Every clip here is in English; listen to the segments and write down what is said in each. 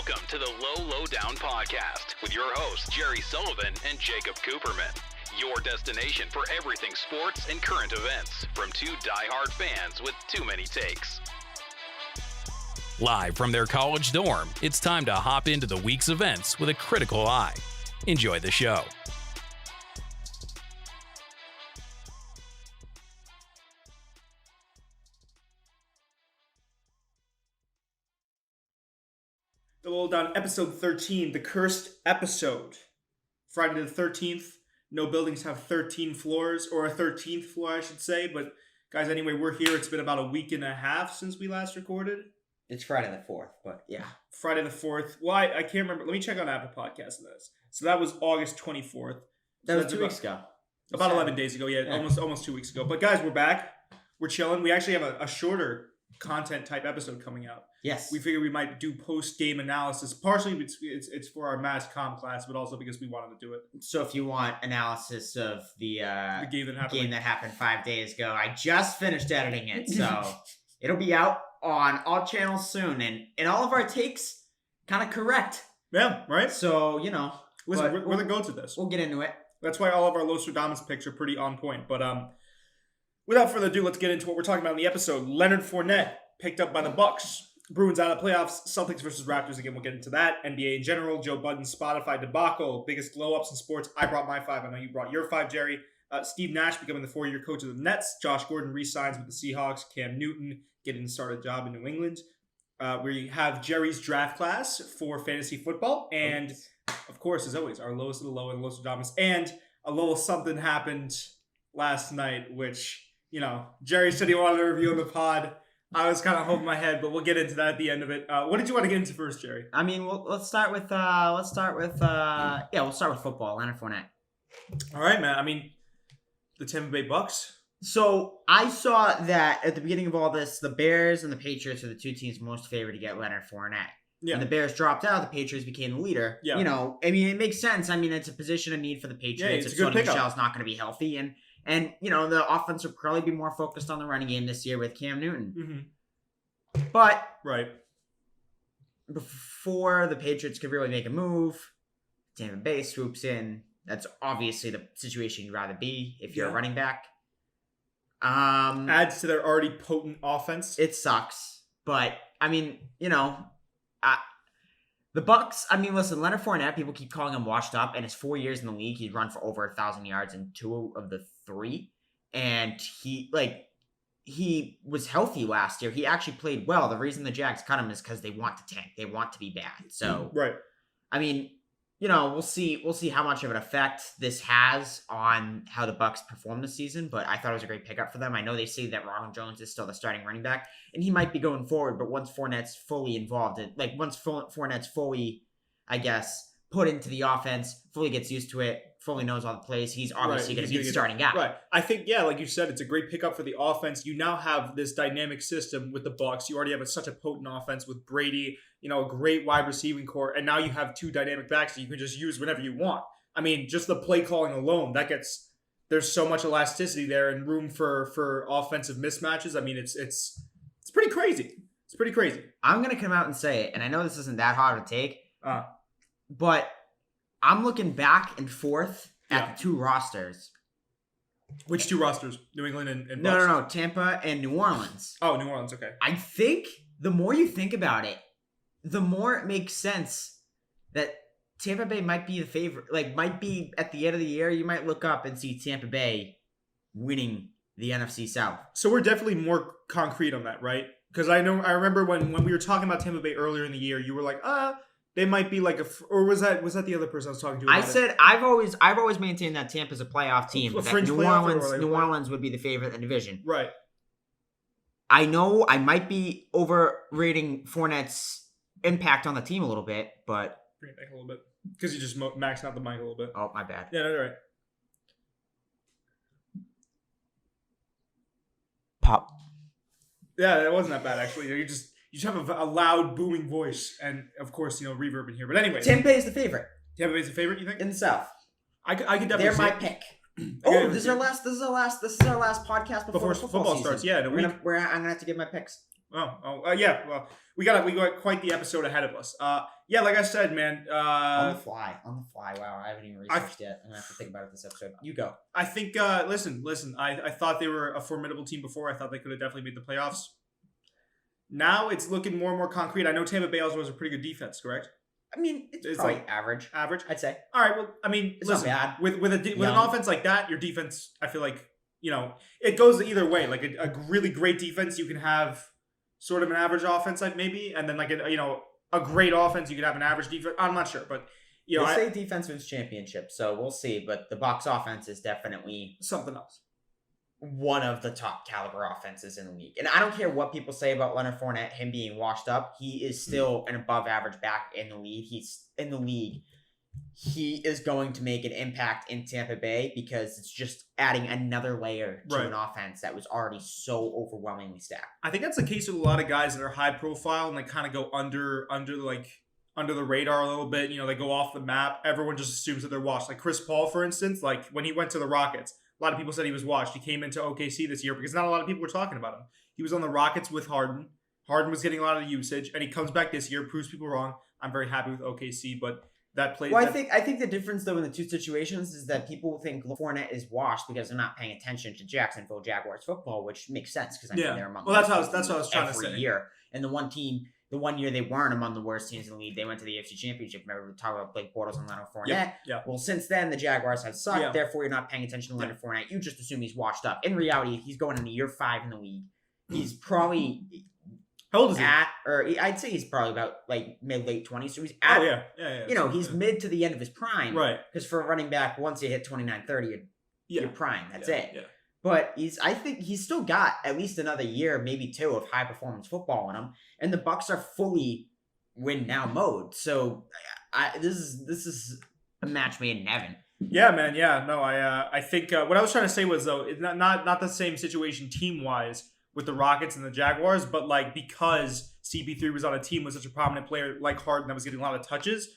Welcome to the Low-Down Podcast with your hosts, Jerry Sullivan and Jacob Cooperman. Your destination for everything sports and current events from two diehard fans with too many takes. Live from their college dorm, it's time to hop into the week's events with a critical eye. Enjoy the show. The Low-Down, episode 13, the cursed episode. Friday the 13th. No buildings have 13 floors, or a 13th floor, I should say. But, guys, anyway, we're here. It's been about a week and a half since we last recorded. It's Friday the 4th, but yeah. Friday the 4th. Well, I can't remember. Let me check on Apple Podcasts on this. So that was August 24th. That was 2 weeks ago. About 11 days ago, yeah. Almost 2 weeks ago. But, guys, we're back. We're chilling. We actually have a shorter content type episode coming out. Yes. We figured we might do post-game analysis. Partially it's for our mass comm class, but also because we wanted to do it. So if you want analysis of the game that happened 5 days ago, I just finished editing it. So it'll be out on all channels soon. And all of our takes kind of correct. Yeah, right? So, you know. Listen, we're the goats at this. We'll get into it. That's why all of our Low-Stradamus picks are pretty on point. But without further ado, let's get into what we're talking about in the episode. Leonard Fournette picked up by the Bucs. Bruins out of playoffs. Celtics versus Raptors. Again, we'll get into that. NBA in general. Joe Budden Spotify debacle. Biggest glow-ups in sports. I brought my 5. I know you brought your 5, Jerry. Steve Nash becoming the 4-year coach of the Nets. Josh Gordon re-signs with the Seahawks. Cam Newton getting started a job in New England. We have Jerry's draft class for fantasy football. And, of course, as always, our lowest of the low and Low-Stradamus. And a little something happened last night, which, you know, Jerry said he wanted to review on the pod. I was kind of holding my head, but we'll get into that at the end of it. What did you want to get into first, Jerry? I mean, let's start with we'll start with football. Leonard Fournette. All right, man. I mean, the Tampa Bay Bucks. So I saw that at the beginning of all this, the Bears and the Patriots are the two teams most favored to get Leonard Fournette. Yeah. When the Bears dropped out, the Patriots became the leader. Yeah. You know, I mean, it makes sense. I mean, it's a position of need for the Patriots. It's a good pickup. Michel's not going to be healthy, and you know, the offense will probably be more focused on the running game this year with Cam Newton. Mm-hmm. But right before the Patriots could really make a move, Tampa Bay swoops in. That's obviously the situation you'd rather be if you're a running back. Adds to their already potent offense. It sucks, but I mean, you know, the Bucks. I mean, listen, Leonard Fournette. People keep calling him washed up, and his 4 years in the league, he's run for over 1,000 yards in 2 of the 3, and he was healthy last year. He actually played well. The reason the Jags cut him is because they want to tank. They want to be bad. So, right. I mean, you know, we'll see how much of an effect this has on how the Bucs perform this season. But I thought it was a great pickup for them. I know they say that Ronald Jones is still the starting running back, and he might be going forward. But once Fournette's fully involved, once Fournette's fully, I guess, put into the offense, fully gets used to it, fully knows all the plays, he's obviously going to be the starting guy. Right. I think, yeah, like you said, it's a great pickup for the offense. You now have this dynamic system with the Bucs. You already have such a potent offense with Brady, you know, a great wide receiving core, and now you have 2 dynamic backs that you can just use whenever you want. I mean, just the play calling alone, there's so much elasticity there and room for offensive mismatches. I mean, it's pretty crazy. It's pretty crazy. I'm going to come out and say it, and I know this isn't that hard to take, but I'm looking back and forth at the 2 rosters. Which 2 rosters? New England and Bucs? No. Tampa and New Orleans. Oh, New Orleans. Okay. I think the more you think about it, the more it makes sense that Tampa Bay might be the favorite. Like, might be at the end of the year, you might look up and see Tampa Bay winning the NFC South. So we're definitely more concrete on that, right? Because I remember when we were talking about Tampa Bay earlier in the year, you were like, they might be like or was that the other person I was talking to? I said I've always maintained that Tampa's a playoff team. But that New Orleans would be the favorite in the division. Right. I know I might be overrating Fournette's impact on the team a little bit, but bring it back a little bit because you just maxed out the mic a little bit. Oh, my bad. Yeah, no, right. Pop. Yeah, it wasn't that bad actually. You just have a loud booming voice, and of course, you know, reverb in here. But anyway, Tampa Bay is the favorite. Tampa Bay's the favorite, you think? In the South. I could definitely. They're my pick. This is our last podcast before football starts. Yeah, I'm gonna have to give my picks. Yeah. Well, we got quite the episode ahead of us. Yeah, like I said, man. On the fly. Wow, I haven't even researched yet. I'm gonna have to think about it this episode. You go. I think. Listen. I thought they were a formidable team before. I thought they could have definitely made the playoffs. Now it's looking more and more concrete. I know Tampa Bay also has a pretty good defense, correct? I mean, it's probably like average. Average, I'd say. All right. Well, I mean, it's listen, not bad. With an offense like that, your defense, I feel like it goes either way. Like a really great defense, you can have sort of an average offense, like maybe, and then like a great offense, you could have an average defense. I'm not sure, but they say defense wins championships, so we'll see. But the Bucs offense is definitely something else. One of the top caliber offenses in the league. And I don't care what people say about Leonard Fournette, him being washed up. He is still an above average back in the league. He's in the league. He is going to make an impact in Tampa Bay because it's just adding another layer to an offense that was already so overwhelmingly stacked. I think that's the case with a lot of guys that are high profile and they kind of go under the radar a little bit. They go off the map. Everyone just assumes that they're washed. Like Chris Paul, for instance, like when he went to the Rockets, a lot of people said he was washed. He came into OKC this year because not a lot of people were talking about him. He was on the Rockets with Harden. Harden was getting a lot of the usage, and he comes back this year, proves people wrong. I'm very happy with OKC, but that plays. Well, I think the difference though in the two situations is that people think Fournette is washed because they're not paying attention to Jacksonville Jaguars football, which makes sense because they're among. Well, that's what I was trying to say. Every year, and the one year they weren't among the worst teams in the league. They went to the AFC Championship. Remember, we talked about Blake Bortles and Leonard Fournette. Yeah. Well, since then, the Jaguars have sucked. Yeah. Therefore, you're not paying attention to Leonard Fournette. You just assume he's washed up. In reality, he's going into year 5 in the league. He's probably how old is he? I'd say he's probably about like mid-late 20s. So he's at, he's mid to the end of his prime. Right. Because for a running back, once you hit 29, 30, you're prime. That's it. Yeah. But I think he's still got at least another year, maybe 2 of high performance football in him. And the Bucs are fully win now mode. So this is a match made in heaven. Yeah, man. Yeah, no, I think what I was trying to say was though, it's not the same situation team wise with the Rockets and the Jaguars, but like because CP3 was on a team with such a prominent player like Harden that was getting a lot of touches,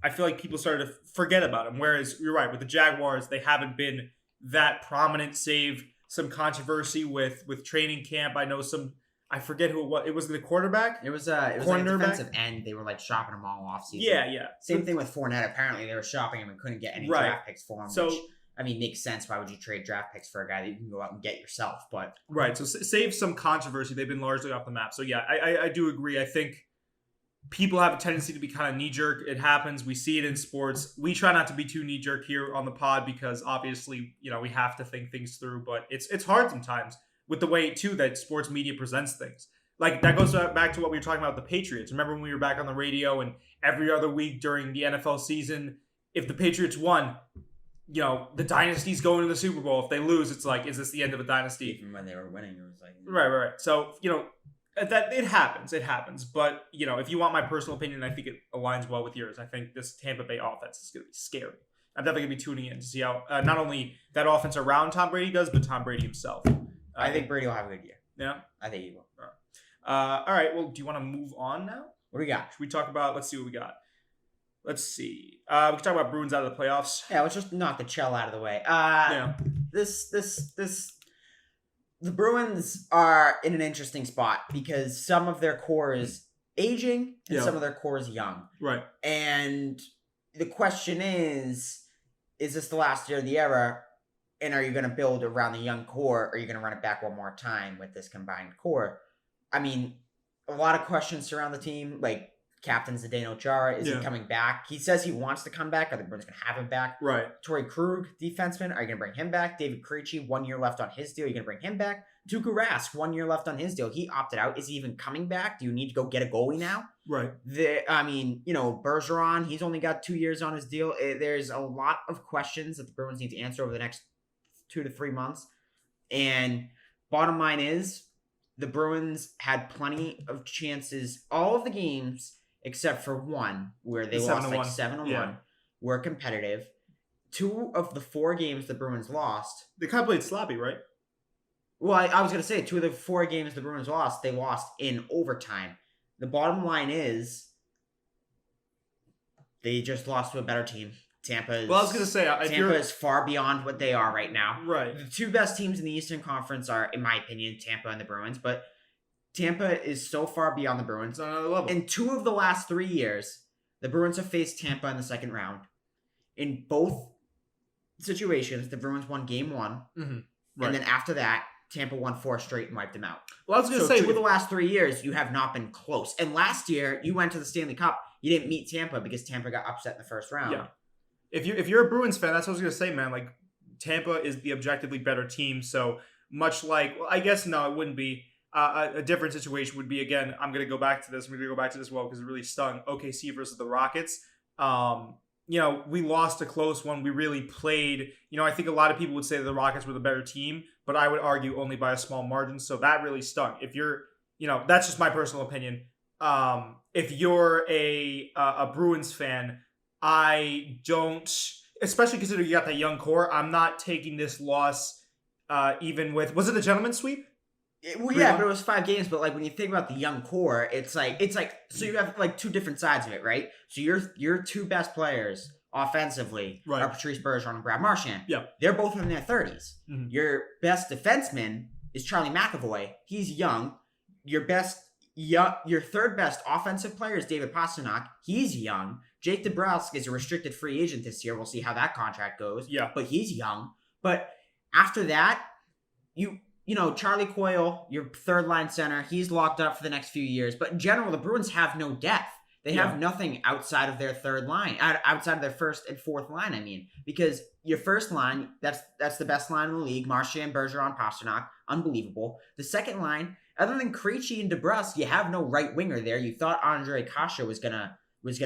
I feel like people started to forget about him. Whereas you're right, with the Jaguars, they haven't been that prominent, save some controversy with training camp. I know I forget who it was. It was the quarterback. It was like a defensive end. They were like shopping him all off season. Yeah. Same thing with Fournette. Apparently, they were shopping him and couldn't get any draft picks for him. So, which, makes sense. Why would you trade draft picks for a guy that you can go out and get yourself? But right. So save some controversy. They've been largely off the map. So yeah, I do agree. I think people have a tendency to be kind of knee-jerk. It happens. We see it in sports. We try not to be too knee-jerk here on the pod because obviously, we have to think things through. But it's hard sometimes with the way, too, that sports media presents things. Like, that goes back to what we were talking about with the Patriots. Remember when we were back on the radio and every other week during the NFL season, if the Patriots won, the dynasty's going to the Super Bowl. If they lose, it's like, is this the end of a dynasty? Even when they were winning, it was like... Right. So, that it happens. But, if you want my personal opinion, I think it aligns well with yours. I think this Tampa Bay offense is going to be scary. I'm definitely going to be tuning in to see how not only that offense around Tom Brady does, but Tom Brady himself. I think Brady will have a good year. Yeah? I think he will. All right. Well, do you want to move on now? What do we got? Should we talk about, let's see what we got. Let's see. We can talk about Bruins out of the playoffs. Yeah, let's just knock the Chell out of the way. The Bruins are in an interesting spot because some of their core is aging and some of their core is young. Right. And the question is this the last year of the era? And are you going to build around the young core or are you going to run it back one more time with this combined core? I mean, a lot of questions surround the team. Like, Captain Zdeno Chara, is he coming back? He says he wants to come back. Are the Bruins going to have him back? Right. Torrey Krug, defenseman, are you going to bring him back? David Krejci, 1 year left on his deal. Are you going to bring him back? Tuukka Rask, 1 year left on his deal. He opted out. Is he even coming back? Do you need to go get a goalie now? Right. Bergeron, he's only got 2 years on his deal. There's a lot of questions that the Bruins need to answer over the next 2 to 3 months. And bottom line is, the Bruins had plenty of chances. All of the games, except for one, where they lost like 7-1, were competitive. 2 of the 4 games the Bruins lost. They kind of played sloppy, right? Well, I was going to say 2 of the 4 games the Bruins lost, they lost in overtime. The bottom line is they just lost to a better team. Tampa is far beyond what they are right now. Right. The 2 best teams in the Eastern Conference are, in my opinion, Tampa and the Bruins. But Tampa is so far beyond the Bruins. It's on another level. In 2 of the last 3 years, the Bruins have faced Tampa in the second round. In both situations, the Bruins won game 1. Mm-hmm. Right. And then after that, Tampa won 4 straight and wiped them out. Well, I was going to say, 2 of the last 3 years, you have not been close. And last year, you went to the Stanley Cup. You didn't meet Tampa because Tampa got upset in the first round. Yeah. If you're a Bruins fan, that's what I was going to say, man. Like, Tampa is the objectively better team. So much like, well, I guess no, it wouldn't be. A different situation would be, again, I'm going to go back to this. I'm going to go back to this because it really stung. OKC versus the Rockets. We lost a close one. We really played. I think a lot of people would say that the Rockets were the better team, but I would argue only by a small margin. So that really stung. If you're, that's just my personal opinion. If you're a Bruins fan, I don't, especially considering you got that young core, I'm not taking this loss even with, was it a gentleman's sweep? But it was 5 games. But like when you think about the young core, it's like so you have like 2 different sides of it, right? So your 2 best players offensively are Patrice Bergeron and Brad Marchand. Yeah, they're both in their 30s. Mm-hmm. Your best defenseman is Charlie McAvoy. He's young. Your third best offensive player is David Pastrnak. He's young. Jake DeBrusk is a restricted free agent this year. We'll see how that contract goes. Yeah, but he's young. But after that, Charlie Coyle, your third line center, he's locked up for the next few years. But in general, the Bruins have no depth. They have nothing outside of their third line, outside of their first and fourth line, I mean. Because your first line, that's the best line in the league. Marchand, Bergeron, Pastrnak, unbelievable. The second line, other than Krejci and DeBrusk, you have no right winger there. You thought Andre Kasha was gonna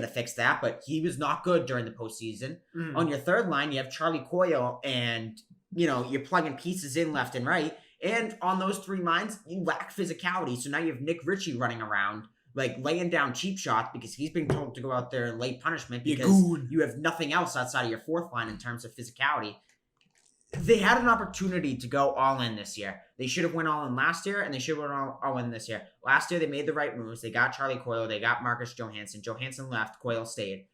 fix that, but he was not good during the postseason. Mm. On your third line, you have Charlie Coyle, and you're plugging pieces in left and right. And on those 3 lines, you lack physicality. So now you have Nick Ritchie running around, like laying down cheap shots because he's been told to go out there and lay punishment because you have nothing else outside of your fourth line in terms of physicality. They had an opportunity to go all in this year. They should have went all in last year, and they should have went all in this year. Last year, they made the right moves. They got Charlie Coyle. They got Marcus Johansson. Johansson left. Coyle stayed.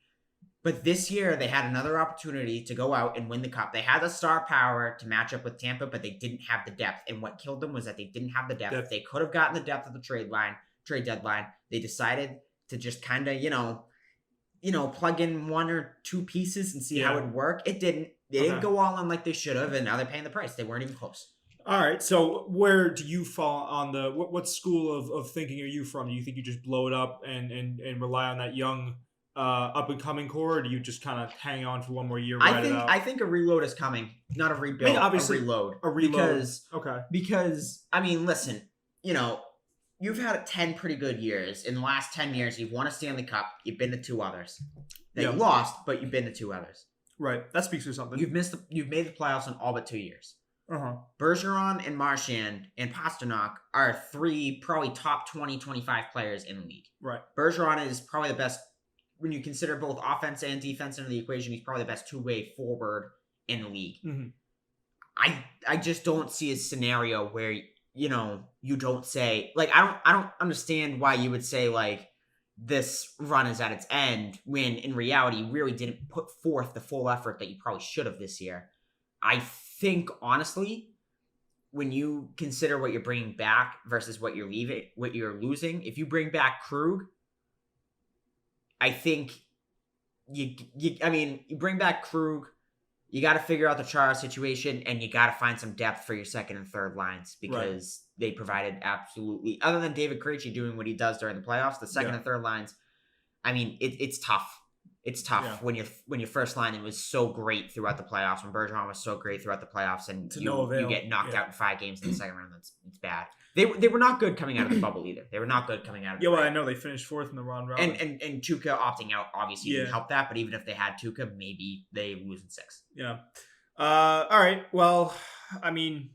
But this year, they had another opportunity to go out and win the cup. They had the star power to match up with Tampa, but they didn't have the depth. And what killed them was that they didn't have the depth. They could have gotten the depth of the trade deadline. They decided to just kind of, plug in 1 or 2 pieces and see how it would work. It didn't. They didn't go all in like they should have, and now they're paying the price. They weren't even close. All right, so where do you fall on the what school of thinking are you from? Do you think you just blow it up and rely on that young up and coming core, or do you just kind of hang on for 1 more year? I think a reload is coming, not a rebuild. Obviously, a reload. Because I mean, listen, you've had 10 pretty good years. In the last 10 years, you've won a Stanley Cup. You've been to 2 others. You lost, but you've been to 2 others. Right, that speaks for something. You've made the playoffs in all but 2 years. Bergeron and Marchand and Pastrnak are 3 probably top 20, 25 players in the league. Right. Bergeron is probably the best, when you consider both offense and defense into the equation, he's probably the best 2-way forward in the league. Mm-hmm. I just don't see a scenario where, you don't say, like, I don't understand why you would say, like, this run is at its end when in reality you really didn't put forth the full effort that you probably should have this year. I think, honestly, when you consider what you're bringing back versus what you're losing, if you bring back Krug, I think you bring back Krug, you got to figure out the Chara situation, and you got to find some depth for your second and third lines because they provided absolutely, other than David Krejci doing what he does during the playoffs, the second and third lines, I mean, it's tough. It's tough when your first line was so great throughout the playoffs, when Bergeron was so great throughout the playoffs, and you get knocked out in 5 games in the second round. It's bad. They were not good coming out of the bubble either. They were not good coming out of the I know they finished 4th in the round. And Tuukka opting out obviously didn't help that, but even if they had Tuukka, maybe they lose in 6. Yeah. All right. Well, I mean,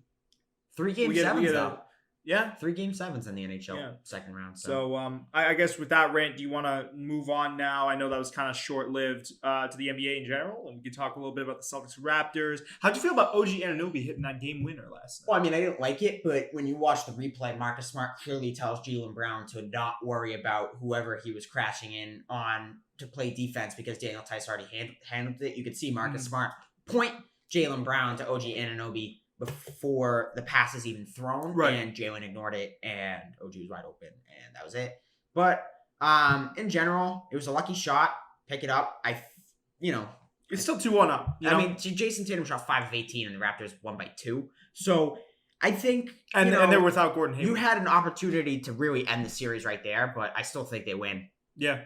3 game sevens though. Yeah. 3 game 7s in the NHL second round. So I guess with that rant, do you want to move on now? I know that was kind of short-lived to the NBA in general, and we can talk a little bit about the Celtics Raptors. How'd you feel about OG Anunoby hitting that game winner last night? Well, I mean, I didn't like it, but when you watch the replay, Marcus Smart clearly tells Jaylen Brown to not worry about whoever he was crashing in on to play defense because Daniel Tice already handled it. You could see Marcus Smart point Jaylen Brown to OG Anunoby before the pass is even thrown, Right. and Jalen ignored it, and OG was wide open, and that was it. But in general, it was a lucky shot. Pick it up. It's still 2-1 up. I mean, Jason Tatum shot 5 of 18, and the Raptors won by 2. So I think, and they're without Gordon Hayward. You had an opportunity to really end the series right there, but I still think they win. Yeah.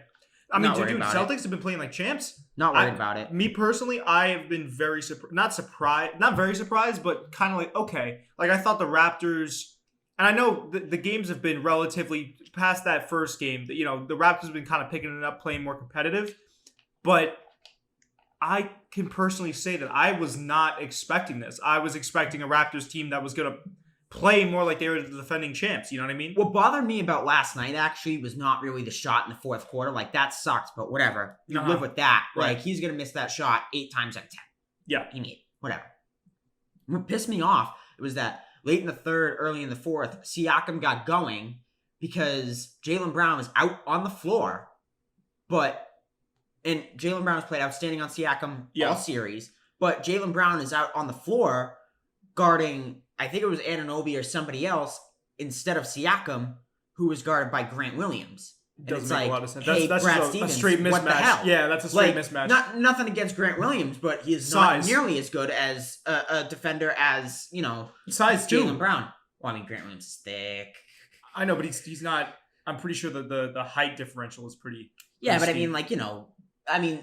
I mean, Not worried dude, about Celtics have been playing like champs. Not worried about it. Me personally, I have been very not very surprised, but kind of like, okay. Like, I thought the Raptors, and I know the games have been relatively past that first game. The Raptors have been kind of picking it up, playing more competitive. But I can personally say that I was not expecting this. I was expecting a Raptors team that was going to play more like they were the defending champs. You know what I mean? What bothered me about last night actually was not really the shot in the fourth quarter. Like, that sucked, but whatever. You live with that. Right. Like, he's going to miss that shot 8 times out of 10. Yeah. He made it. Whatever. What pissed me off was that late in the third, early in the fourth, Siakam got going because Jaylen Brown was out on the floor. And Jaylen Brown has played outstanding on Siakam all series. But Jaylen Brown is out on the floor guarding, I think it was Anunoby or somebody else, instead of Siakam, who was guarded by Grant Williams. Doesn't make a lot of sense. Hey, that's Brad just a Stevens, straight mismatch. what the hell? Yeah, that's a straight mismatch. Nothing against Grant Williams, but he is Size. not nearly as good as a defender as, Size too. Jaylen Brown. Well, I mean, Grant Williams is thick. I know, but he's not. I'm pretty sure that the height differential is pretty. Yeah, but steep. I mean,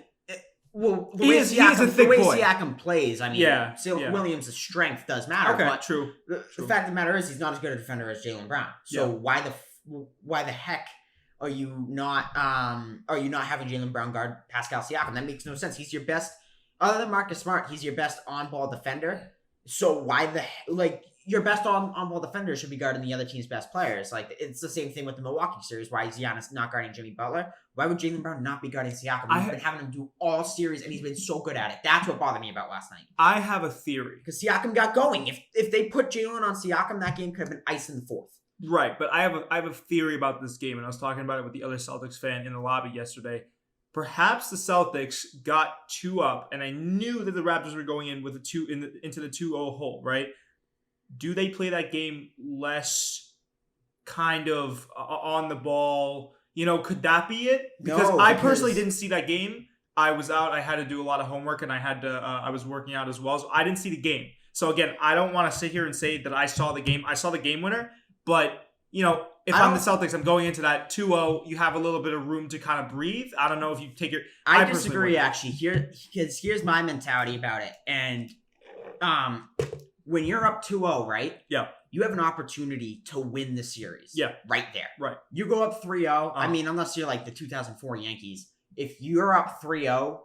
the He way is a thick boy. Siakam plays, I mean, Yeah. Williams' strength does matter. Okay, but true. The fact of the matter is, he's not as good a defender as Jaylen Brown. So why the heck are you not having Jaylen Brown guard Pascal Siakam? That makes no sense. He's your best, other than Marcus Smart, he's your best on-ball defender. So why your best on-ball defender should be guarding the other team's best players. Like, it's the same thing with the Milwaukee series. Why is Giannis not guarding Jimmy Butler? Why would Jaylen Brown not be guarding Siakam? We've been having him do all series, and he's been so good at it. That's what bothered me about last night. I have a theory. Because Siakam got going. If they put Jaylen on Siakam, that game could have been ice in the fourth. Right, but I have a theory about this game, and I was talking about it with the other Celtics fan in the lobby yesterday. Perhaps the Celtics got 2 up, and I knew that the Raptors were going in with into the 2-0 hole, right? Do they play that game less kind of on the ball? Could that be it? Because I personally didn't see that game. I was out. I had to do a lot of homework, and I was working out as well, so I didn't see the game. So again, I don't want to sit here and say that I saw the game. I saw the game winner, but if I'm the Celtics, I'm going into that 2-0. You have a little bit of room to kind of breathe. I don't know if you take your. I disagree actually because here's my mentality about it. And when you're up 2-0, right? Yeah. You have an opportunity to win the series. Yeah. Right there. Right. You go up 3-0. I mean, unless you're like the 2004 Yankees, if you're up 3-0,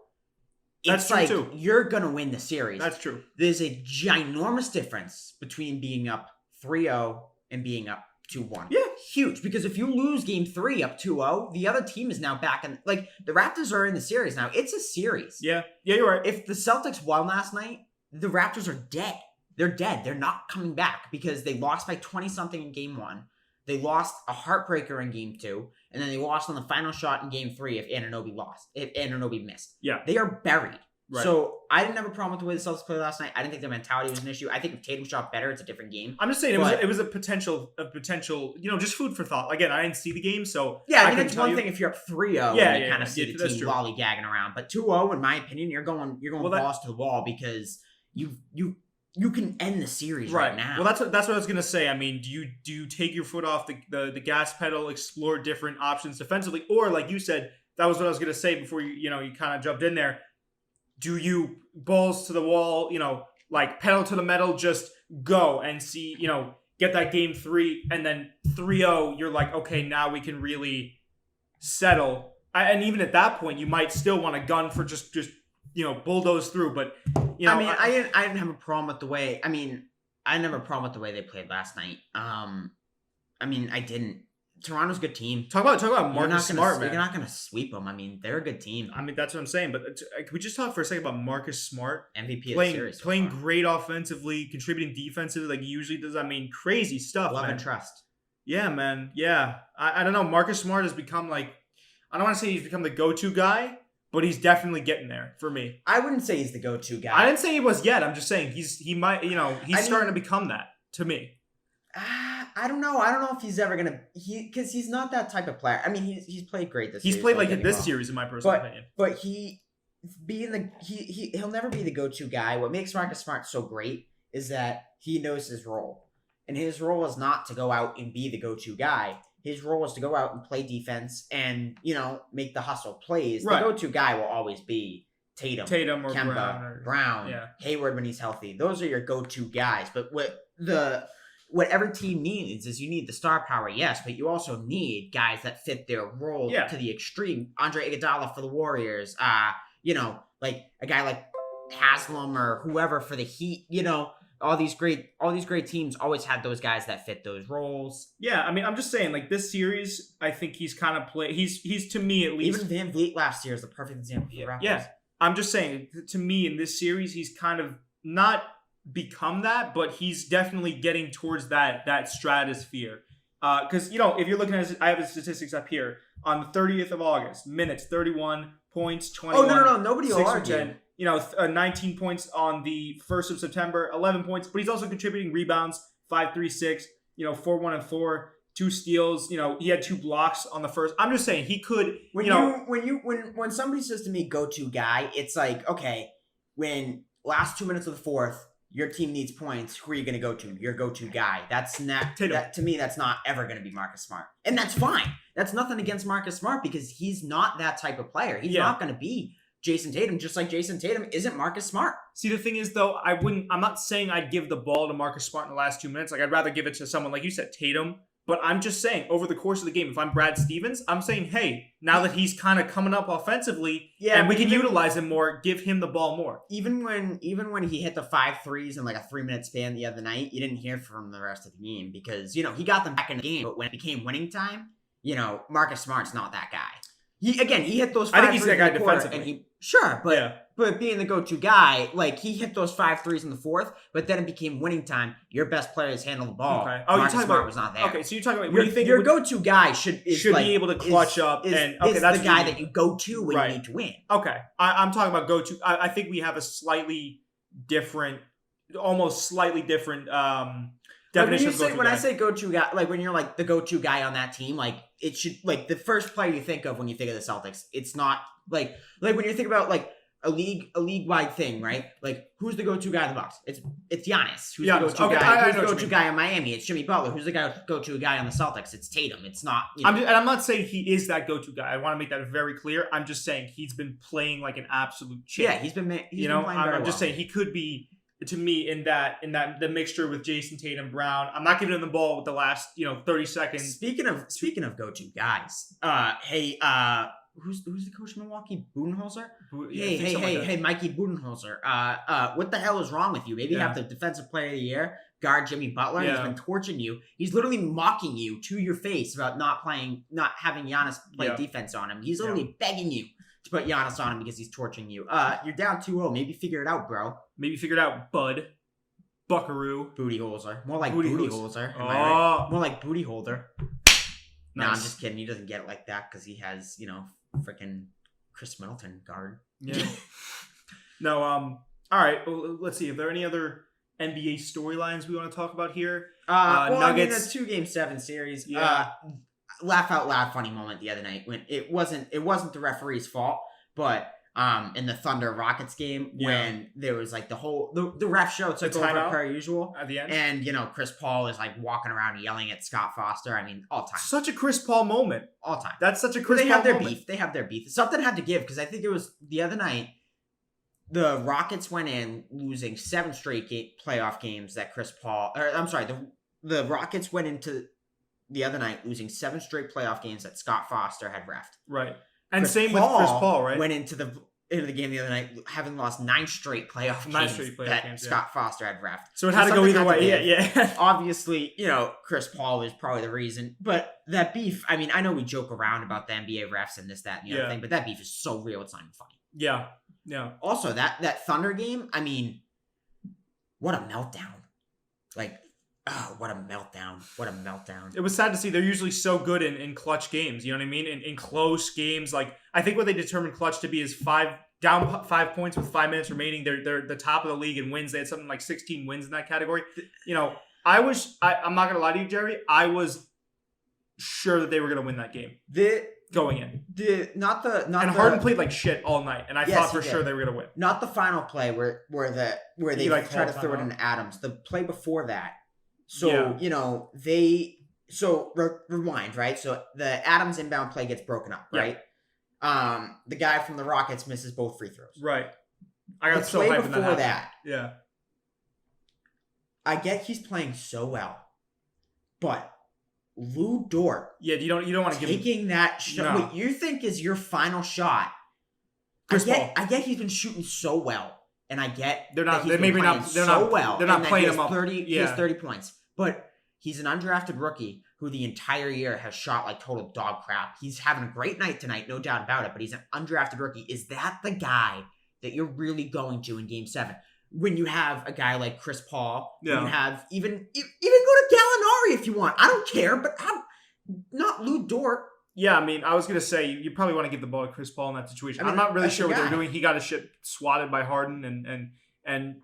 it's like you're going to win the series. That's true. There's a ginormous difference between being up 3-0 and being up 2-1. Yeah. Huge. Because if you lose game 3 up 2-0, the other team is now back in. Like, the Raptors are in the series now. It's a series. Yeah. Yeah, you're right. If the Celtics won last night, the Raptors are dead. They're dead. They're not coming back because they lost by 20-something in game 1. They lost a heartbreaker in game 2. And then they lost on the final shot in game 3 if Anunoby missed. Yeah. They are buried. Right. So I didn't have a problem with the way the Celtics played last night. I didn't think their mentality was an issue. I think if Tatum shot better, it's a different game. I'm just saying it was a potential, just food for thought. Again, I didn't see the game, so yeah. I mean, it's one thing if you're up 3-0 and you kind of see the team lollygagging around, but 2-0, in my opinion, you're going balls to the wall because you can end the series right now. Well, that's what I was gonna say. I mean, do you take your foot off the gas pedal, explore different options defensively, or like you said, that was what I was gonna say before you kind of jumped in there. Do you balls to the wall, like pedal to the metal, just go and see, get that game 3 and then 3-0, you're like, okay, now we can really settle. And even at that point, you might still want to gun for just bulldoze through. But, I didn't have a problem with the way, I didn't have a problem with the way they played last night. I didn't. Toronto's a good team. Talk about Marcus Smart, man. You're not going to sweep them. They're a good team. That's what I'm saying. But can we just talk for a second about Marcus Smart? MVP of the series. Playing great offensively, contributing defensively like he usually does. Crazy stuff, Love man. and trust. Yeah, man. Yeah. I don't know. Marcus Smart has become I don't want to say he's become the go-to guy, but he's definitely getting there for me. I wouldn't say he's the go-to guy. I didn't say he was yet. I'm just saying he might, he's starting to become that to me. I don't know. I don't know if he's ever gonna because he's not that type of player. I mean, he's played great this. He's series, played like in this series, in my personal opinion. But he'll never be the go-to guy. What makes Marcus Smart so great is that he knows his role, and his role is not to go out and be the go-to guy. His role is to go out and play defense and make the hustle plays. Right. The go-to guy will always be Tatum or Kemba, Brown, yeah. Hayward when he's healthy. Those are your go-to guys. But what every team needs is you need the star power, yes, but you also need guys that fit their role to the extreme. Andre Iguodala for the Warriors, like a guy like Haslam or whoever for the Heat. All these great teams always had those guys that fit those roles. Yeah, I mean, I'm just saying, like this series, I think he's kind of he's to me at least. Even Van Vliet last year is the perfect example for the Raptors. Yeah, I'm just saying, to me in this series, he's kind of not become that, but he's definitely getting towards that stratosphere. Because if you're looking at, I have the statistics up here on the 30th of August, minutes 31, points 21. Oh no, nobody will argue. 19 points on the 1st of September, 11 points, but he's also contributing rebounds, 5, 3, 6, 4, 1, and 4, 2 steals. He had 2 blocks on the first. I'm just saying he could. When somebody says to me go-to guy, it's like, okay, when last 2 minutes of the fourth, your team needs points. Who are you going to go to? Your go-to guy. That's not to me. That's not ever going to be Marcus Smart, and that's fine. That's nothing against Marcus Smart because he's not that type of player. He's not going to be Jason Tatum, just like Jason Tatum isn't Marcus Smart. See, the thing is, though, I'm not saying I'd give the ball to Marcus Smart in the last 2 minutes. Like, I'd rather give it to someone, like you said, Tatum. But I'm just saying, over the course of the game, if I'm Brad Stevens, I'm saying, hey, now that he's kind of coming up offensively, and we can utilize him more, give him the ball more. Even when he hit the 5 threes in like a 3-minute span the other night, you didn't hear from him the rest of the game because, he got them back in the game. But when it became winning time, Marcus Smart's not that guy. He hit those 5 I think he's that guy defensively. But being the go-to guy, like he hit those 5 threes in the fourth, but then it became winning time. Your best players handle the ball. Okay. Marcus Smart was not there. Okay, so you're talking about what do you think your go-to guy should be able to clutch up and that's the guy that you go to when you need to win. Okay, I'm talking about go-to. I think we have a almost slightly different definition. When I say go-to guy, like when you're like the go-to guy on that team, like it should like the first player you think of when you think of the Celtics. It's not like when you think about like a league-wide thing, right? Like who's the go-to guy in the Bucks? It's Giannis. Who's the go-to guy? Who's the go-to guy in Miami? It's Jimmy Butler. Who's the go-to guy on the Celtics? It's Tatum. It's not. And I'm not saying he is that go-to guy. I want to make that very clear. I'm just saying he's been playing like an absolute champ. Yeah, he's been playing very I'm just saying he could be. To me, in that the mixture with Jason Tatum, Brown, I'm not giving him the ball with the last 30 seconds. Speaking of go-to guys, who's the coach of Milwaukee? Budenholzer. Hey, Mikey Budenholzer. What the hell is wrong with you? Maybe have the defensive player of the year guard Jimmy Butler. He's been torching you. He's literally mocking you to your face about not having Giannis play defense on him. He's literally begging you to put Giannis on him because he's torching you. You're down 2-0. Maybe figure it out, bro. Maybe figure it out, bud. Buckaroo. Booty holzer. More like booty holzer. Am I right? More like booty holder. Nice. No, I'm just kidding. He doesn't get it like that because he has, freaking Chris Middleton guard. Yeah. No, all right. Well, let's see. Are there any other NBA storylines we want to talk about here? Nuggets. The 2-game 7 series. Yeah. Laugh out loud funny moment the other night when it wasn't the referee's fault, but in the Thunder Rockets game when there was like the ref show took over per usual at the end, and Chris Paul is like walking around yelling at Scott Foster. I mean, all time. Such a Chris Paul moment. All time. That's such a Chris Paul moment. They have their beef. Something had to give because I think it was the other night. The Rockets went in losing 7 straight playoff games that Chris Paul. The Rockets went into the other night losing 7 straight playoff games that Scott Foster had reffed. Right. And with Chris Paul, right? Went into the game the other night having lost 9 straight playoff games that Scott Foster had reffed. So it had to go either way. Yeah. Obviously, Chris Paul is probably the reason. But that beef, I mean, I know we joke around about the NBA refs and this, that, and the other thing, but that beef is so real, it's not even funny. Yeah. Yeah. Also, that Thunder game, I mean, what a meltdown. Like, Oh, what a meltdown. What a meltdown. It was sad to see. They're usually so good in clutch games. You know what I mean? In close games. Like, I think what they determined clutch to be is down 5 points with 5 minutes remaining. They're the top of the league in wins. They had something like 16 wins in that category. You know, I'm not going to lie to you, Jerry. I was sure that they were going to win that game. Going in. Harden played like shit all night, and I thought for sure they were going to win. Not the final play where they tried to throw it in Adams. The play before that. So, rewind, right? So the Adams inbound play gets broken up, right? The guy from the Rockets misses both free throws. Right. I got so hyped before that. Yeah. I get he's playing so well, but Lou Dort. Yeah, you don't want to taking that shot. No. What you think is your final shot? I get he's been shooting so well, and I get they're not playing him up. He has 30 points. But he's an undrafted rookie who the entire year has shot like total dog crap. He's having a great night tonight, no doubt about it, but he's an undrafted rookie. Is that the guy that you're really going to in Game 7? When you have a guy like Chris Paul, when you have even go to Gallinari if you want. I don't care, but not Lou Dort. Yeah, I mean, I was going to say, you probably want to give the ball to Chris Paul in that situation. I'm not really sure what they're doing. He got his shit swatted by Harden, and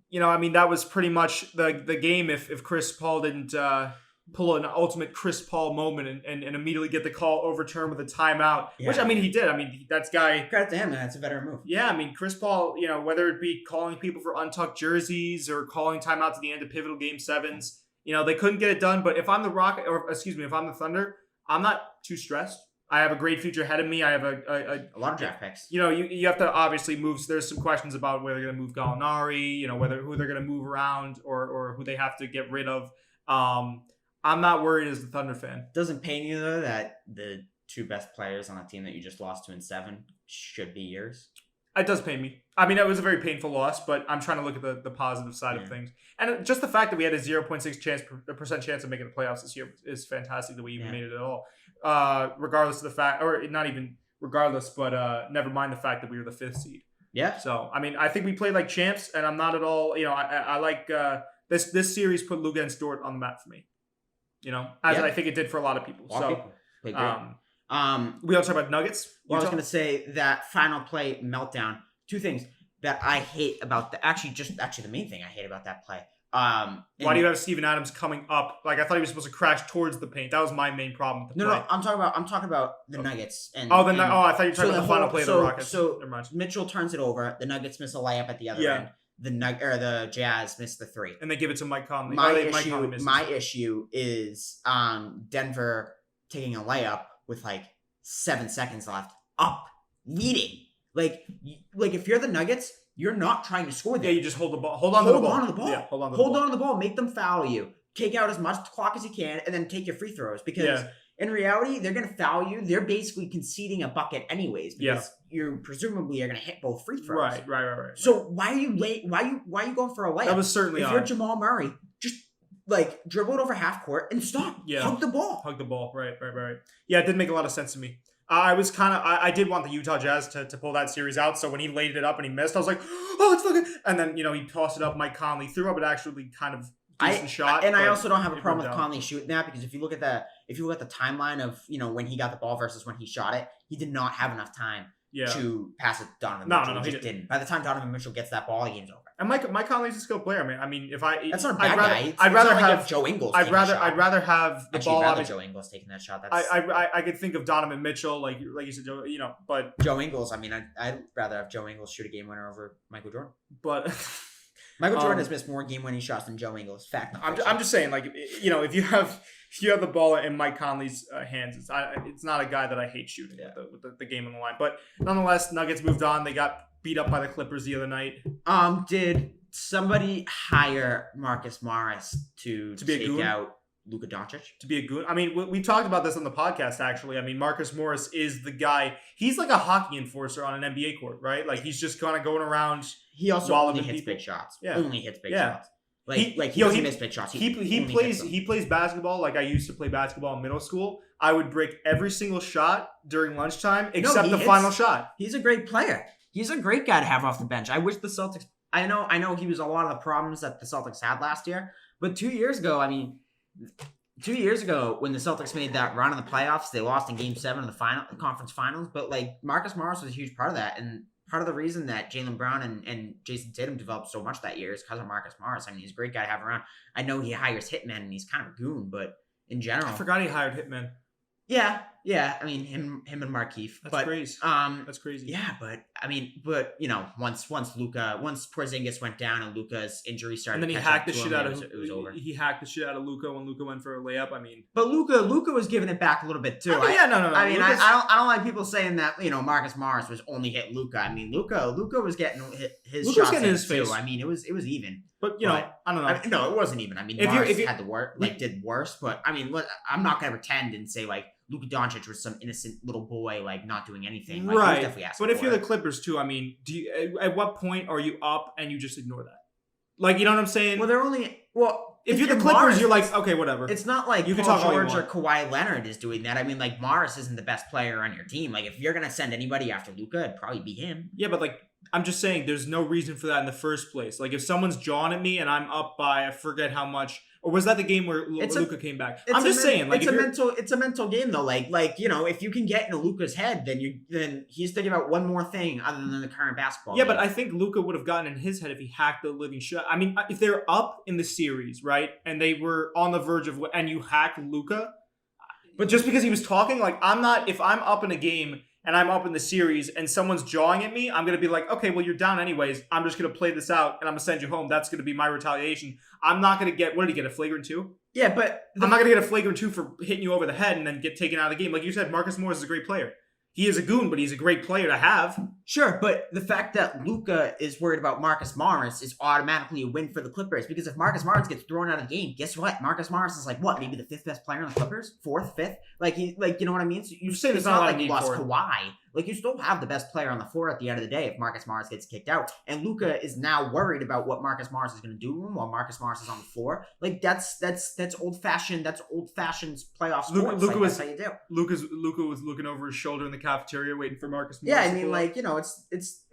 you know, I mean, that was pretty much the game if Chris Paul didn't pull an ultimate Chris Paul moment and immediately get the call overturned with a timeout, which, I mean, he did. I mean, that's guy... Credit to him, man. That's a veteran move. Yeah, I mean, Chris Paul, you know, whether it be calling people for untucked jerseys or calling timeouts at the end of pivotal Game 7s, you know, they couldn't get it done. But if I'm the if I'm the Thunder, I'm not too stressed. I have a great future ahead of me. I have a lot of draft picks. You know, you have to obviously move. There's some questions about whether they're going to move Gallinari, you know, who they're going to move around or who they have to get rid of. I'm not worried as the Thunder fan. Doesn't pain you, though, that the two best players on a team that you just lost to in 7 should be yours? It does pain me. I mean, it was a very painful loss, but I'm trying to look at the positive side of things. And just the fact that we had a 0.6% chance of making the playoffs this year is fantastic that we even made it at all. Regardless of the fact, or not even regardless, but never mind the fact that we were the 5th seed. Yeah. So, I mean, I think we played like champs, and I'm not at all, you know, I like this series put Luka and Stewart on the map for me. You know, as I think it did for a lot of people. We also talk about Nuggets. Well, I was going to say that final play meltdown. Two things that I hate about actually the main thing I hate about that play. Why do you have Steven Adams coming up? Like, I thought he was supposed to crash towards the paint. That was my main problem with the play. No, I'm talking about the Nuggets. I thought you were talking about the final play of the Rockets. So Mitchell turns it over. The Nuggets miss a layup at the other end. The Jazz missed the 3. And they give it to Mike Conley. My issue is Denver taking a layup with like 7 seconds left, leading. Like if you're the Nuggets, you're not trying to score there. Yeah, you just hold the ball. Hold on to the ball. Yeah, hold on to the ball. Make them foul you. Take out as much clock as you can, and then take your free throws. Because in reality, they're going to foul you. They're basically conceding a bucket anyways. Because you presumably are going to hit both free throws. Right. So why are you late? Why are you going for a layup? That was certainly if odd. You're Jamal Murray, just like dribble it over half court and stop. Yeah. Hug the ball. Right. Yeah, it did make a lot of sense to me. I did want the Utah Jazz to pull that series out. So when he laid it up and he missed, I was like, oh, it's fucking. And then, you know, he tossed it up. Mike Conley threw up an actually kind of decent shot. And I also don't have a problem with Conley shooting that, because if you look at the timeline of, you know, when he got the ball versus when he shot it, he did not have enough time to pass it to Donovan Mitchell. No, he just didn't. By the time Donovan Mitchell gets that ball, the game's over. And Mike Conley's a skilled player, man. I mean, that's not a bad guy. I'd rather have Joe Ingles. I'd rather have the ball. I'd rather Joe Ingles taking that shot. I could think of Donovan Mitchell, like you said, Joe. You know, but Joe Ingles. I mean, I'd rather have Joe Ingles shoot a game winner over Michael Jordan. But Michael Jordan has missed more game-winning shots than Joe Ingles. Fact. I'm just saying, like, you know, if you have the ball in Mike Conley's hands, it's not a guy that I hate shooting with the game on the line. But nonetheless, Nuggets moved on. They got beat up by the Clippers the other night. Did somebody hire Marcus Morris to take out Luka Doncic? To be a goon? I mean, we talked about this on the podcast, actually. I mean, Marcus Morris is the guy. He's like a hockey enforcer on an NBA court, right? Like, he's just kind of going around. He also only hits big shots. Yeah. Only hits big shots. He doesn't miss big shots. He plays basketball like I used to play basketball in middle school. I would break every single shot during lunchtime except the final shot. He's a great player. He's a great guy to have off the bench. I wish the Celtics. I know he was a lot of the problems that the Celtics had last year, But 2 years ago, I mean, 2 years ago when the Celtics made that run in the playoffs, they lost in Game 7 of the conference finals. But like Marcus Morris was a huge part of that, and part of the reason that Jaylen Brown and Jason Tatum developed so much that year is because of Marcus Morris. I mean, he's a great guy to have around. I know he hires hitmen and he's kind of a goon, but in general, I forgot he hired hitmen. Yeah. I mean, him and Markieff. That's crazy. That's crazy. Yeah, but once Porzingis went down and Luka's injury started, and then he hacked the shit out of it was over. He hacked the shit out of Luka when Luka went for a layup. I mean, but Luka was giving it back a little bit too. No. I mean, I don't like people saying that Marcus Morris was only hit Luka. I mean, Luka was getting his shots in his face. I mean, it was even. But I don't know. No, it wasn't even. I mean, Morris had the work, did worse. But I mean, I'm not gonna pretend and say like Luka Doncic was some innocent little boy, like not doing anything. Like, right. But if you're the Clippers too, I mean, at what point are you up and you just ignore that? Like, you know what I'm saying? Well, if you're the Clippers, Morris, you're like, okay, whatever. It's not like you can Paul talk George or Kawhi Leonard is doing that. I mean, like Morris isn't the best player on your team. Like, if you're gonna send anybody after Luka, it'd probably be him. Yeah, but like, I'm just saying, there's no reason for that in the first place. Like, if someone's jawing at me and I'm up by, I forget how much. Or was that the game where Luka came back? I'm just saying, like, it's a mental game though. Like if you can get into Luka's head, then he's thinking about one more thing other than the current basketball. Yeah, game. but I think Luka would have gotten in his head if he hacked the living shit. I mean, if they're up in the series, right, and they were on the verge of, and you hack Luka, but just because he was talking, like, if I'm up in a game and I'm up in the series and someone's jawing at me, I'm going to be like, okay, well, you're down anyways. I'm just going to play this out and I'm going to send you home. That's going to be my retaliation. I'm not going to get, what did he get, a flagrant 2? Yeah, but I'm not going to get a flagrant 2 for hitting you over the head and then get taken out of the game. Like you said, Marcus Morris is a great player. He is a goon, but he's a great player to have. Sure, but the fact that Luka is worried about Marcus Morris is automatically a win for the Clippers, because if Marcus Morris gets thrown out of the game, guess what? Marcus Morris is like, what, maybe the 5th best player on the Clippers? 4th, 5th? Like, you know what I mean? So you're saying it's not like you lost Kawhi. Like, you still have the best player on the floor at the end of the day if Marcus Morris gets kicked out. And Luka is now worried about what Marcus Morris is going to do to him while Marcus Morris is on the floor. Like, that's old-fashioned. That's old-fashioned playoff sports. That's how you do. Luka was looking over his shoulder in the cafeteria waiting for Marcus Morris. Yeah, I mean, like, it's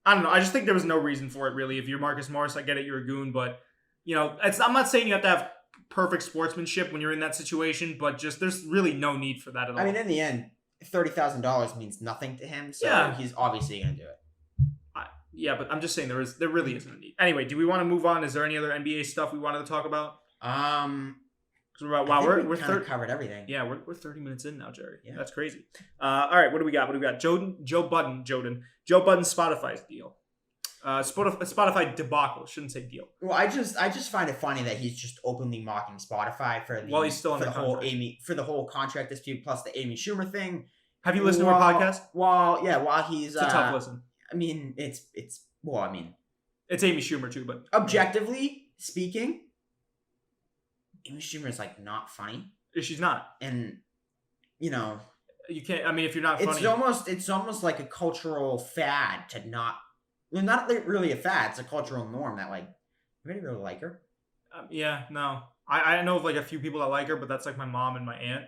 I don't know. I just think there was no reason for it, really. If you're Marcus Morris, I get it, you're a goon, but, I'm not saying you have to have perfect sportsmanship when you're in that situation, but just there's really no need for that at all. I mean, in the end, $30,000 means nothing to him, so he's obviously going to do it. Yeah, but I'm just saying there really isn't a need. Anyway, do we want to move on? Is there any other NBA stuff we wanted to talk about? We're covered everything. Yeah, we're 30 minutes in now, Jerry. Yeah. That's crazy. All right, what do we got? Joe Budden Spotify's deal. Spotify debacle. Shouldn't say deal. Well, I just find it funny that he's just openly mocking Spotify for he's still on the whole contract dispute plus the Amy Schumer thing. Have you listened to her podcast? While he's it's a tough listen. I mean, it's it's Amy Schumer too, but objectively speaking, Amy Schumer is like not funny. She's not, and you can't. I mean, if you're not funny, it's almost like a cultural fad to not. Well, not really a fad. It's a cultural norm that, like, anybody really like her? Yeah, no. I know of, like, a few people that like her, but that's, like, my mom and my aunt,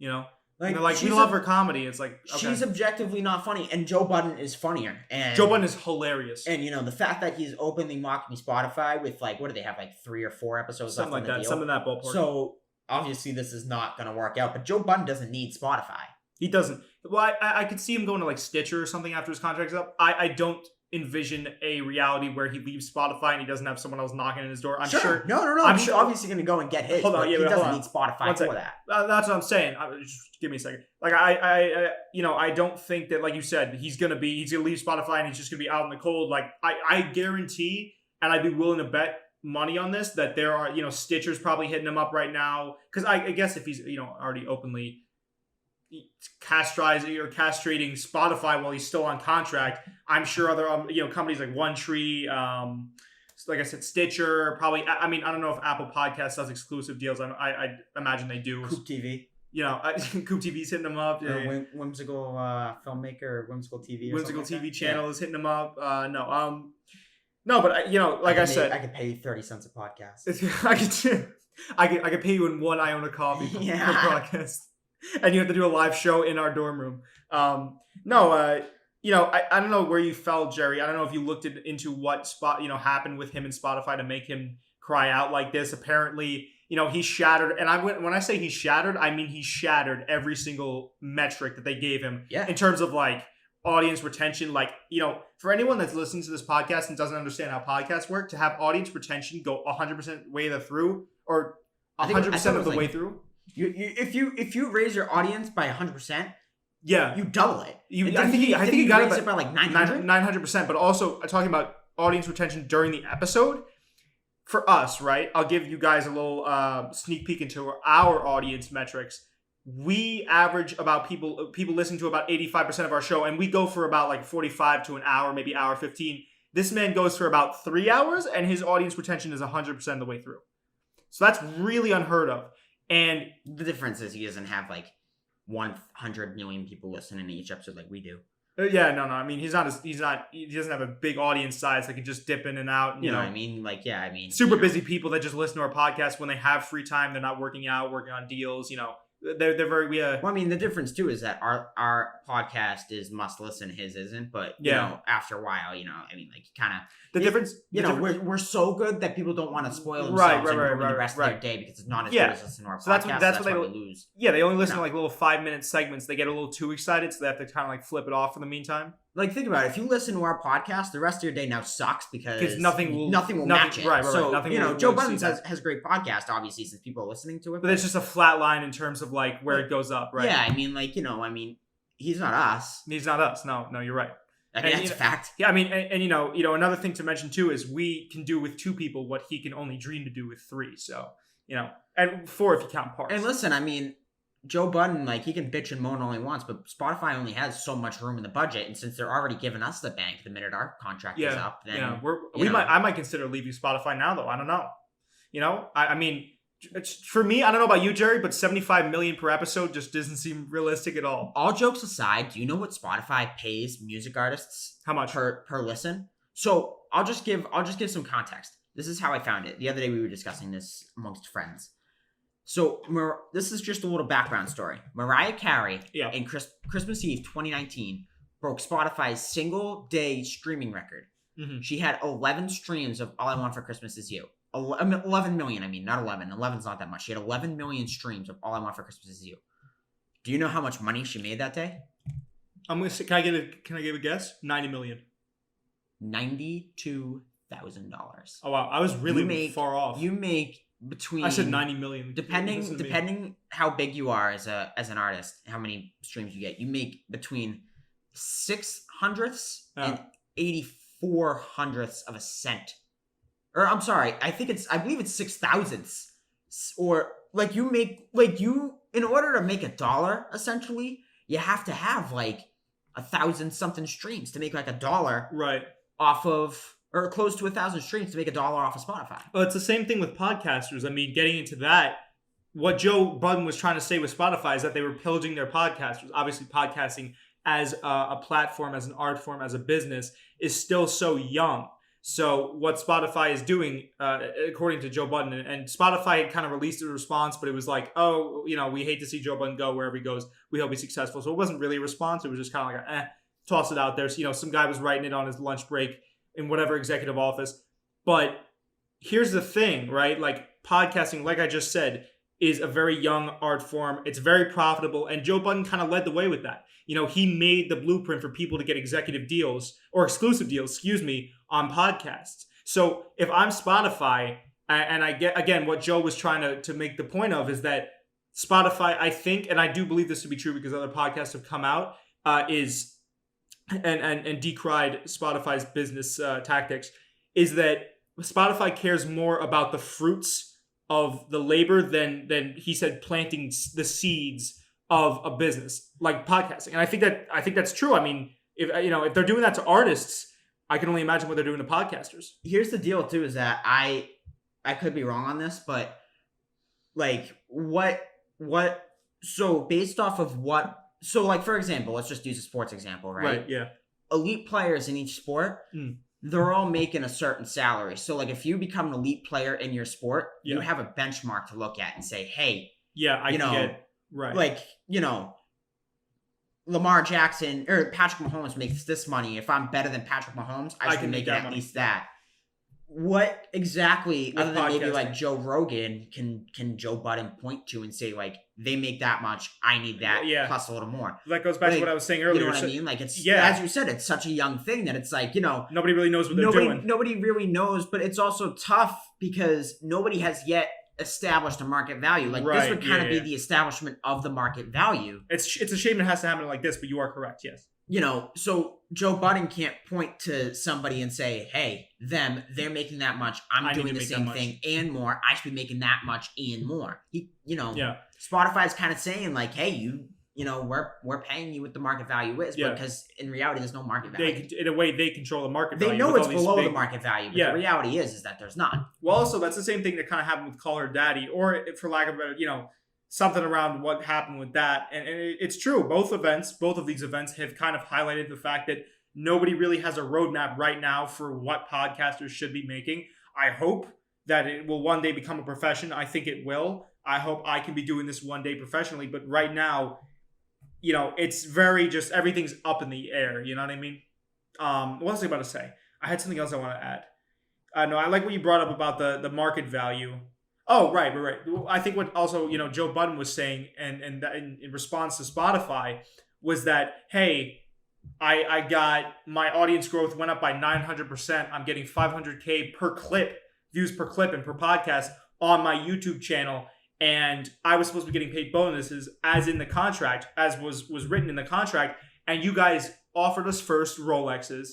Like, they're like, we love her comedy. It's like, okay. She's objectively not funny, and Joe Budden is funnier. And Joe Budden is hilarious. And, the fact that he's openly mocking Spotify with, like, what do they have, like, 3 or 4 episodes something left like on the that. deal? Something in that ballpark. So, obviously, this is not going to work out, but Joe Budden doesn't need Spotify. He doesn't. Well, I could see him going to, like, Stitcher or something after his contract's up. I don't envision a reality where he leaves Spotify and he doesn't have someone else knocking in his door. I'm sure. No. I'm He's obviously going to go and get his. Hold on, he doesn't need Spotify for that. That's what I'm saying. Just give me a second. Like I don't think that, like you said, he's gonna leave Spotify and he's just gonna be out in the cold. Like I guarantee, and I'd be willing to bet money on this, that there are Stitcher's probably hitting him up right now, because I guess if he's already openly castrating Spotify while he's still on contract, I'm sure other companies like One Tree, like I said, Stitcher, probably. I mean, I don't know if Apple Podcasts does exclusive deals. I imagine they do. Coop TV. Coop TV's hitting them up. Or Whimsical filmmaker, or Whimsical TV. Whimsical TV channel is hitting them up. No, but I said, I could pay you 30 cents a podcast. I could pay you in one Iona coffee for podcast. And you have to do a live show in our dorm room. I don't know where you fell, Jerry. I don't know if you looked into what happened with him and Spotify to make him cry out like this. Apparently, he shattered. And when I say he shattered, I mean he shattered every single metric that they gave him in terms of like audience retention. Like, for anyone that's listening to this podcast and doesn't understand how podcasts work, to have audience retention go 100% way through or 100% of the way through. If you raise your audience by 100%, you double it. I think you got raise it by like 900. 900%. But also talking about audience retention during the episode, for us, right? I'll give you guys a little sneak peek into our audience metrics. We average about people listening to about 85% of our show, and we go for about like 45 to an hour, maybe hour 15. This man goes for about 3 hours, and his audience retention is 100% of the way through. So that's really unheard of. And the difference is he doesn't have like 100 million people listening to each episode like we do. Yeah, no. I mean, he doesn't have a big audience size that can just dip in and out. And, you know what I mean? Like, yeah, I mean. Super busy people that just listen to our podcast when they have free time. They're not working out, working on deals, They're very Well, I mean, the difference too is that our podcast is must listen, his isn't. But after a while, I mean, like kind of the difference. We're so good that people don't want to spoil themselves and ruin the rest of their day because it's not as good as listening to our podcast. That's what they lose. Yeah, they only listen to like little 5-minute segments. They get a little too excited, so they have to kind of like flip it off for the meantime. Like, think about it. If you listen to our podcast, the rest of your day now sucks because nothing will match it. Right. So, nothing Joe Budden has a great podcast, obviously, since people are listening to it. But it's just a flat line in terms of like where it goes up, right? Yeah, I mean, like, he's not us. He's not us. No, you're right. I mean, that's a fact. Yeah, I mean, and another thing to mention too is we can do with 2 people what he can only dream to do with 3. So, and 4 if you count parts. And listen, I mean, Joe Budden, like, he can bitch and moan all he wants, but Spotify only has so much room in the budget, and since they're already giving us the bank the minute our contract is up, then I might consider leaving Spotify now, though. I don't know. I mean, for me, I don't know about you, Jerry, but $75 million per episode just doesn't seem realistic at all. All jokes aside, do you know what Spotify pays music artists? How much per listen? So I'll just give some context. This is how I found it. The other day we were discussing this amongst friends. So this is just a little background story. Mariah Carey in Christmas Eve 2019 broke Spotify's single day streaming record. Mm-hmm. She had 11 streams of All I Want for Christmas Is You. 11 million, I mean, not 11. 11's not that much. She had 11 million streams of All I Want for Christmas Is You. Do you know how much money she made that day? I'm gonna say, can I give a guess? 90 million. $92,000. Oh wow, I was really far off. You make between, I said 90 million. Depending how big you are as an artist, how many streams you get, you make between 0.06 and 0.84 of a cent. Or I'm sorry, I believe it's 0.006. Or like you make in order to make $1, essentially, you have to have like 1,000 something streams to make like $1 right off of, or close to 1,000 streams to make $1 off of Spotify. Well, it's the same thing with podcasters. I mean, getting into that, what Joe Budden was trying to say with Spotify is that they were pillaging their podcasters. Obviously, podcasting as a platform, as an art form, as a business is still so young. So what Spotify is doing, according to Joe Budden, and Spotify had kind of released a response, but it was like, oh, we hate to see Joe Budden go wherever he goes. We hope he's successful. So it wasn't really a response. It was just kind of like, toss it out there. So, some guy was writing it on his lunch break in whatever executive office. But here's the thing, right? Like podcasting, like I just said, is a very young art form. It's very profitable. And Joe Budden kind of led the way with that. He made the blueprint for people to get executive deals or exclusive deals, on podcasts. So if I'm Spotify, and I get, again, what Joe was trying to make the point of is that Spotify, I think, and I do believe this to be true because other podcasts have come out, is and decried Spotify's business tactics, is that Spotify cares more about the fruits of the labor than he said planting the seeds of a business like podcasting. And I think that's true. I mean, if they're doing that to artists, I can only imagine what they're doing to podcasters. Here's the deal too, is that I could be wrong on this, but like so based off of like for example, let's just use a sports example, right? Right, yeah. Elite players in each sport, they're all making a certain salary. So like if you become an elite player in your sport, you have a benchmark to look at and say, hey, I can get right. Like, Lamar Jackson or Patrick Mahomes makes this money. If I'm better than Patrick Mahomes, I should make at least that. what exactly, With other than maybe podcasting. like Joe Rogan, can Joe Budden point to and say, like, they make that much, I need that, Yeah. plus a little more? That goes back to Like, what I was saying earlier. You know what So- I mean? Like, it's, Yeah. as you said, it's such a young thing that it's like, Nobody really knows what they're doing. nobody really knows, but it's also tough because nobody has yet established a market value. Like, this Right, would kind of yeah. be the establishment of the market value. It's a shame it has to happen like this, but you are correct, yes. So Joe Budden can't point to somebody and say, hey, they're making that much. I I'm need doing to the make that same much. thing and more. I should be making that much and more. Yeah. Spotify's kind of saying, like, hey, we're paying you what the market value is, Yeah. because in reality, there's no market value. In a way, they control the market value. They know with it's all these below big- the market value, but Yeah. the reality is that there's not. Well, also, that's the same thing that kind of happened with Call Her Daddy, or for lack of a better, something around what happened with that. And it's true. Both of these events have kind of highlighted the fact that nobody really has a roadmap right now for what podcasters should be making. I hope that it will one day become a profession. I think it will. I hope I can be doing this one day professionally. But right now, it's very just everything's up in the air. You know what I mean? What was I about to say? I had something else I want to add. No, I like what you brought up about the market value. Oh, right. I think what also, Joe Budden was saying and that in response to Spotify was that, hey, I got my audience growth went up by 900%. I'm getting 500K per clip, views per clip and per podcast on my YouTube channel. And I was supposed to be getting paid bonuses as in the contract, as was written in the contract. And you guys offered us first Rolexes.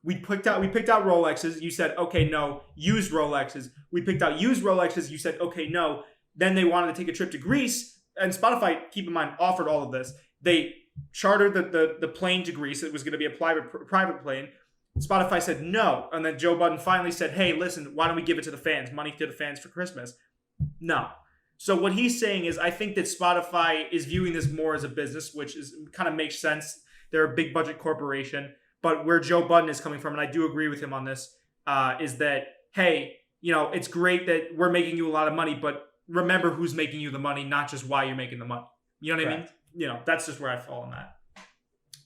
We picked out Rolexes. You said, okay, no, used Rolexes. We picked out used Rolexes. You said, okay, no. Then they wanted to take a trip to Greece. And Spotify, keep in mind, offered all of this. They chartered the plane to Greece. It was going to be a private plane. Spotify said no. And then Joe Budden finally said, hey, listen, why don't we give it to the fans? Money to the fans for Christmas. No. So what he's saying is, I think that Spotify is viewing this more as a business, which kind of makes sense. They're a big budget corporation. But where Joe Budden is coming from, and I do agree with him on this, is that, hey, it's great that we're making you a lot of money, but remember who's making you the money, not just why you're making the money. You know what Correct. I mean? That's just where I fall on that.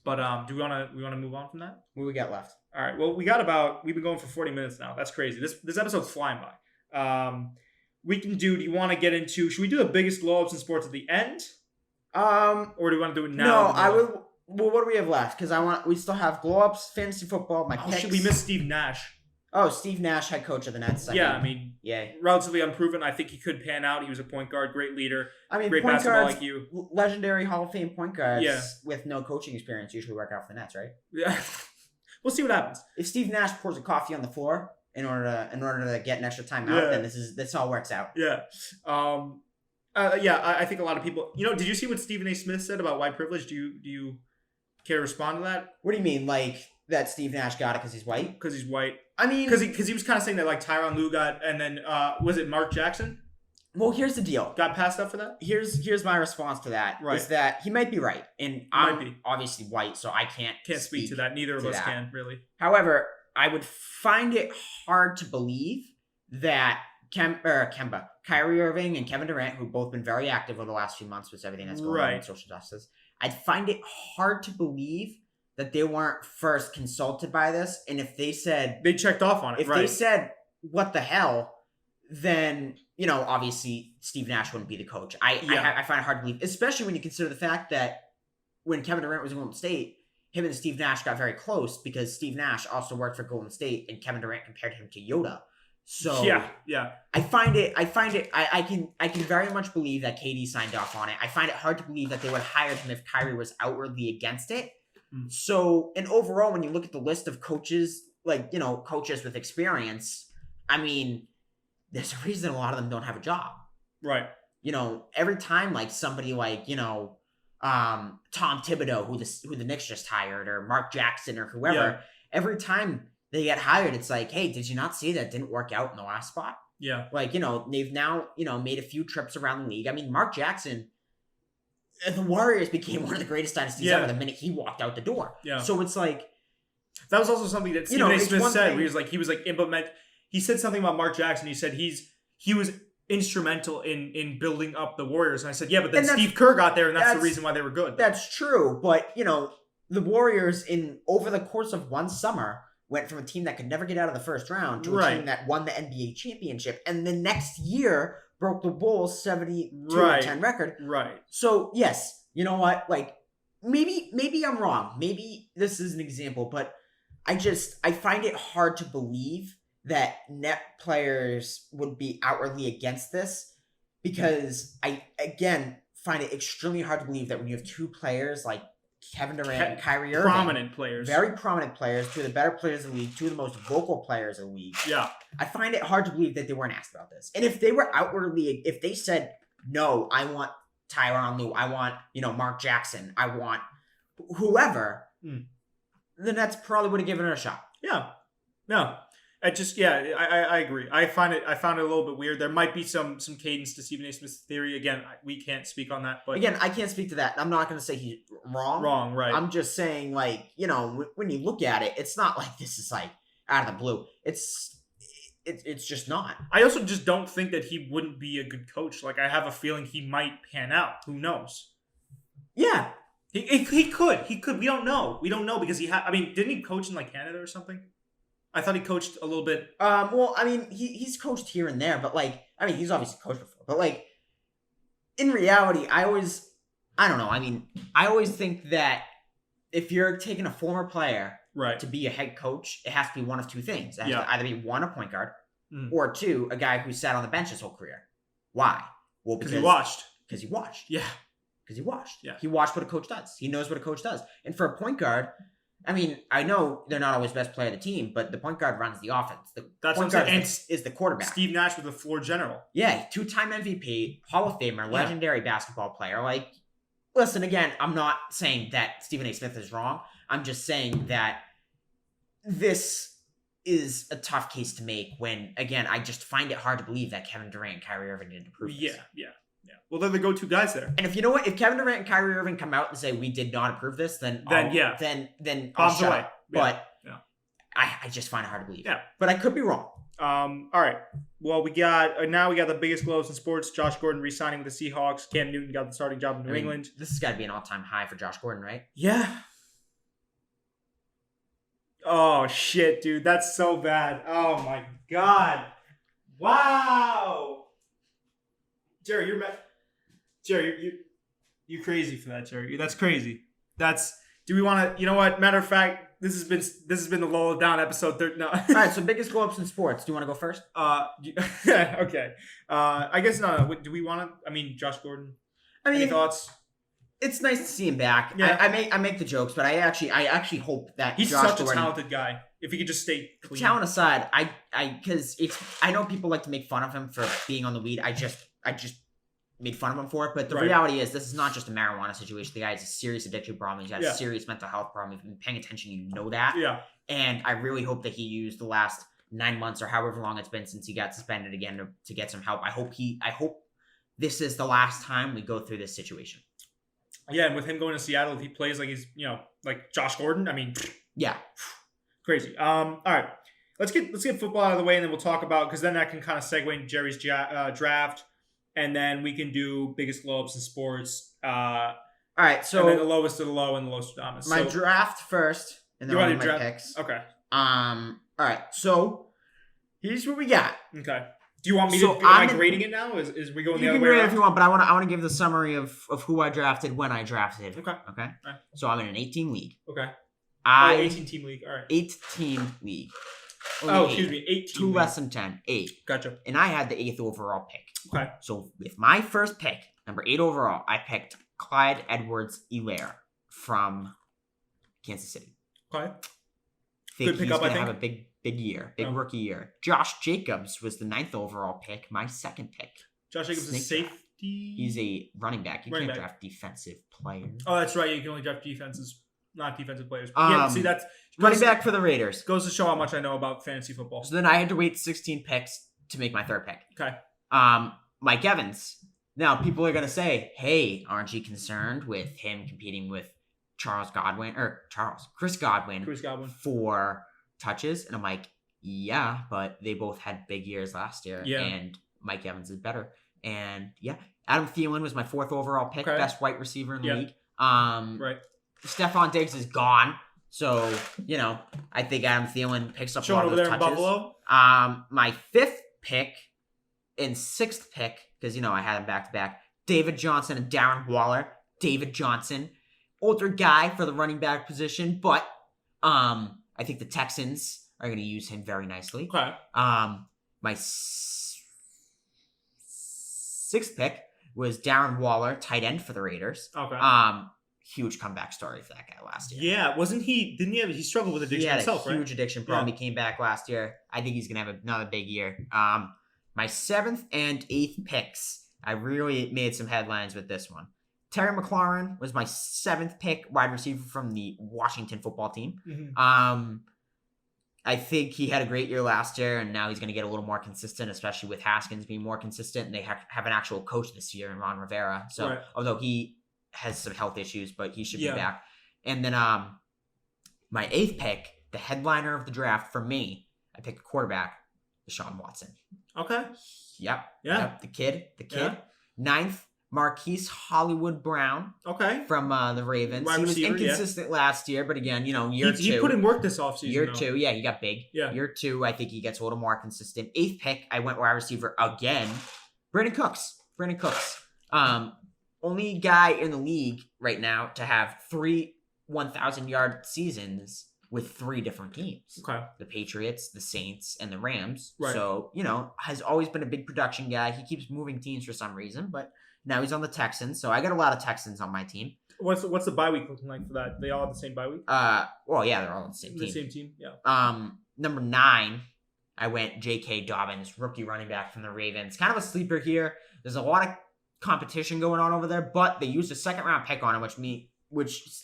But do we want to move on from that? What do we got left? All right. Well, we've been going for 40 minutes now. That's crazy. This episode's flying by. Do you want to get into, should we do the biggest blow-ups in sports at the end? Or do we want to do it now? No, I would. Well, what do we have left? Because we still have blow-ups, fantasy football, my picks. Should we miss Steve Nash? Oh, Steve Nash, head coach of the Nets. Yay. Relatively unproven. I think he could pan out. He was a point guard, great leader, great point basketball guards, IQ. legendary Hall of Fame point guards Yeah. with no coaching experience usually work out for the Nets, right? Yeah, we'll see what happens. If Steve Nash pours a coffee on the floor in order to get an extra time out, then this all works out. Yeah. I think a lot of people. Did you see what Stephen A. Smith said about white privilege? Do you care to respond to that? What do you mean, like that Steve Nash got it because he's white? Because he's white. I mean, because he was kind of saying that like Tyronn Lue got, and then was it Mark Jackson? Well, here's the deal. Got passed up for that? Here's my response to that. Right. Is that he might be right, and I'm obviously white, so I can't speak to that. Neither of us can really. However, I would find it hard to believe that Kyrie Irving and Kevin Durant, who've both been very active over the last few months with everything that's going on with social justice, I'd find it hard to believe that they weren't first consulted by this, and if they said they checked off on it, if they said what the hell, then obviously Steve Nash wouldn't be the coach. I find it hard to believe, especially when you consider the fact that when Kevin Durant was in Golden State, him and Steve Nash got very close because Steve Nash also worked for Golden State, and Kevin Durant compared him to Yoda. So yeah. I can very much believe that KD signed off on it. I find it hard to believe that they would have hired him if Kyrie was outwardly against it. So, and overall, when you look at the list of coaches, coaches with experience, I mean, there's a reason a lot of them don't have a job. Right. Every time somebody Tom Thibodeau, who the Knicks just hired, or Mark Jackson or whoever, every time they get hired, it's like, hey, did you not see that didn't work out in the last spot? Yeah. They've now, made a few trips around the league. I mean, Mark Jackson, the Warriors became one of the greatest dynasties ever the minute he walked out the door. Yeah. So it's like, that was also something that Stephen A. Smith said. He said something about Mark Jackson. He said he was instrumental in building up the Warriors. And I said, yeah, but then Steve Kerr got there, and that's the reason why they were good. That's true. But, the Warriors over the course of one summer went from a team that could never get out of the first round to a Right. team that won the NBA championship, and the next year broke the Bulls 72-10 Right. record. Right. So yes, you know what? Like maybe I'm wrong. Maybe this is an example, but I find it hard to believe that net players would be outwardly against this, because I again find it extremely hard to believe that when you have two players like Kevin Durant and Kyrie Irving, Prominent players. very prominent players, two of the better players in the league, two of the most vocal players in the league. Yeah. I find it hard to believe that they weren't asked about this. And if they were outwardly, if they said, no, I want Tyronn Lue, I want, Mark Jackson, I want whoever, the Nets probably would have given it a shot. Yeah. No. I agree. I found it a little bit weird. There might be some cadence to Stephen A. Smith's theory. Again, we can't speak on that. But again, I can't speak to that. I'm not going to say he's wrong. Wrong, right. I'm just saying, like, when you look at it, it's not like this is like out of the blue. It's just not. I also just don't think that he wouldn't be a good coach. Like, I have a feeling he might pan out. Who knows? Yeah. He could. We don't know. We don't know because didn't he coach in like Canada or something? I thought he coached a little bit. Well, he's coached here and there, but he's obviously coached before. But like, in reality, I always think that if you're taking a former player right to be a head coach, it has to be one of two things. It has Yeah. to either be one, a point guard, or two, a guy who sat on the bench his whole career. Why? Well, because he watched. Because he watched. Yeah. Because he watched. Yeah. He watched what a coach does. He knows what a coach does. And for a point guard, I know they're not always best player of the team, but the point guard runs the offense. That's point what I'm guard saying. is the quarterback. Steve Nash was the floor general. Yeah, two-time MVP, Hall of Famer, legendary basketball player. Like, listen, again, I'm not saying that Stephen A. Smith is wrong. I'm just saying that this is a tough case to make when, again, I just find it hard to believe that Kevin Durant and Kyrie Irving didn't approve this. Yeah. Well, they're the go-to guys there. And if you know what, if Kevin Durant and Kyrie Irving come out and say we did not approve this, then I'll shut up. But I just find it hard to believe. Yeah, but I could be wrong. All right. Well, we got the biggest globes in sports. Josh Gordon re-signing with the Seahawks. Cam Newton got the starting job in New England. This has got to be an all-time high for Josh Gordon, right? Yeah. Oh shit, dude, that's so bad. Oh my god. Wow. Jerry, you're mad. Jerry, you're crazy for that, Jerry. That's crazy. Do we want to? You know what? Matter of fact, this has been the Low Down episode. No. All right. So biggest glow-ups in sports. Do you want to go first? Okay. I guess no. Do we want to? Josh Gordon. Any thoughts? It's nice to see him back. Yeah. I make the jokes, but I actually hope that he's Josh such Gordon, a talented guy. If he could just stay clean. Talent aside, because I know people like to make fun of him for being on the weed. I just made fun of him for it, but the reality is this is not just a marijuana situation. The guy has a serious addiction problem. He's got a serious mental health problem. If you've been paying attention, you know that. Yeah. And I really hope that he used the last 9 months or however long it's been since he got suspended again to get some help. I hope this is the last time we go through this situation. Yeah, and with him going to Seattle, if he plays like he's, like Josh Gordon, yeah. Crazy. All right. Let's get football out of the way, and then we'll talk about, because then that can kind of segue into Jerry's draft. And then we can do biggest glow-ups in sports. All right, so and then the lowest of the low and the Low-Stradamus. My draft first, and then I'll do my picks. Okay. All right, so here's what we got. Okay. Do you want me to? Am I grading it now? Is we going the other way around? You can grade it if you want, but I want to give the summary of who I drafted when I drafted. Okay. Okay. Right. So I'm in an 18 league. Okay. 18 league. All right. 18 league. Only excuse me. 18. 2 less than 10. 8. Gotcha. And I had the 8th overall pick. Okay. So with my first pick, number 8 overall, I picked Clyde Edwards-Helaire from Kansas City. Okay. Good pickup, I think. Have a big year. Big rookie year. Josh Jacobs was the 9th overall pick, my second pick. Josh Jacobs is a safety? He's a running back. You can't draft defensive players. Oh, that's right. You can only draft defenses, not defensive players. See, that's... Running back for the Raiders. Goes to show how much I know about fantasy football. So then I had to wait 16 picks to make my third pick. Okay. Mike Evans. Now, people are going to say, hey, aren't you concerned with him competing with Chris Godwin for touches? And I'm like, yeah, but they both had big years last year. Yeah. And Mike Evans is better. And yeah, Adam Thielen was my 4th overall pick, best white receiver in the league. Right. Stephon Diggs is gone. So, I think Adam Thielen picks up a Showing lot of over those there in touches. Buffalo. My 5th pick and 6th pick, because, I had them back-to-back, David Johnson and Darren Waller. David Johnson, older guy for the running back position, but I think the Texans are going to use him very nicely. Okay. My 6th pick was Darren Waller, tight end for the Raiders. Okay. Huge comeback story for that guy last year. Yeah, he struggled with addiction himself, right? He had a huge addiction problem. He came back last year. I think he's going to have another big year. My 7th and 8th picks, I really made some headlines with this one. Terry McLaurin was my 7th pick, wide receiver from the Washington football team. Mm-hmm. I think he had a great year last year, and now he's going to get a little more consistent, especially with Haskins being more consistent. And they have an actual coach this year in Ron Rivera. So, although he has some health issues, but he should be back. And then my 8th pick, the headliner of the draft for me, I picked a quarterback, Deshaun Watson. Okay. Yep. Yeah. Yep. The kid. Yeah. 9th, Marquise Hollywood Brown. Okay. From the Ravens. Wide he was receiver, inconsistent last year, but again, year 2. He put in work this offseason. Year 2, he got big. Yeah. Year 2, I think he gets a little more consistent. 8th pick, I went wide receiver again. Brandon Cooks. Only guy in the league right now to have 3 1,000-yard seasons with 3 different teams. Okay. The Patriots, the Saints, and the Rams. Right. So, has always been a big production guy. He keeps moving teams for some reason, but now he's on the Texans. So I got a lot of Texans on my team. What's the bye week looking like for that? They all have the same bye week? Well, yeah, they're all on the same team. The same team, yeah. Number 9, I went J.K. Dobbins, rookie running back from the Ravens. Kind of a sleeper here. There's a lot of competition going on over there, but they used a 2nd-round pick on him, which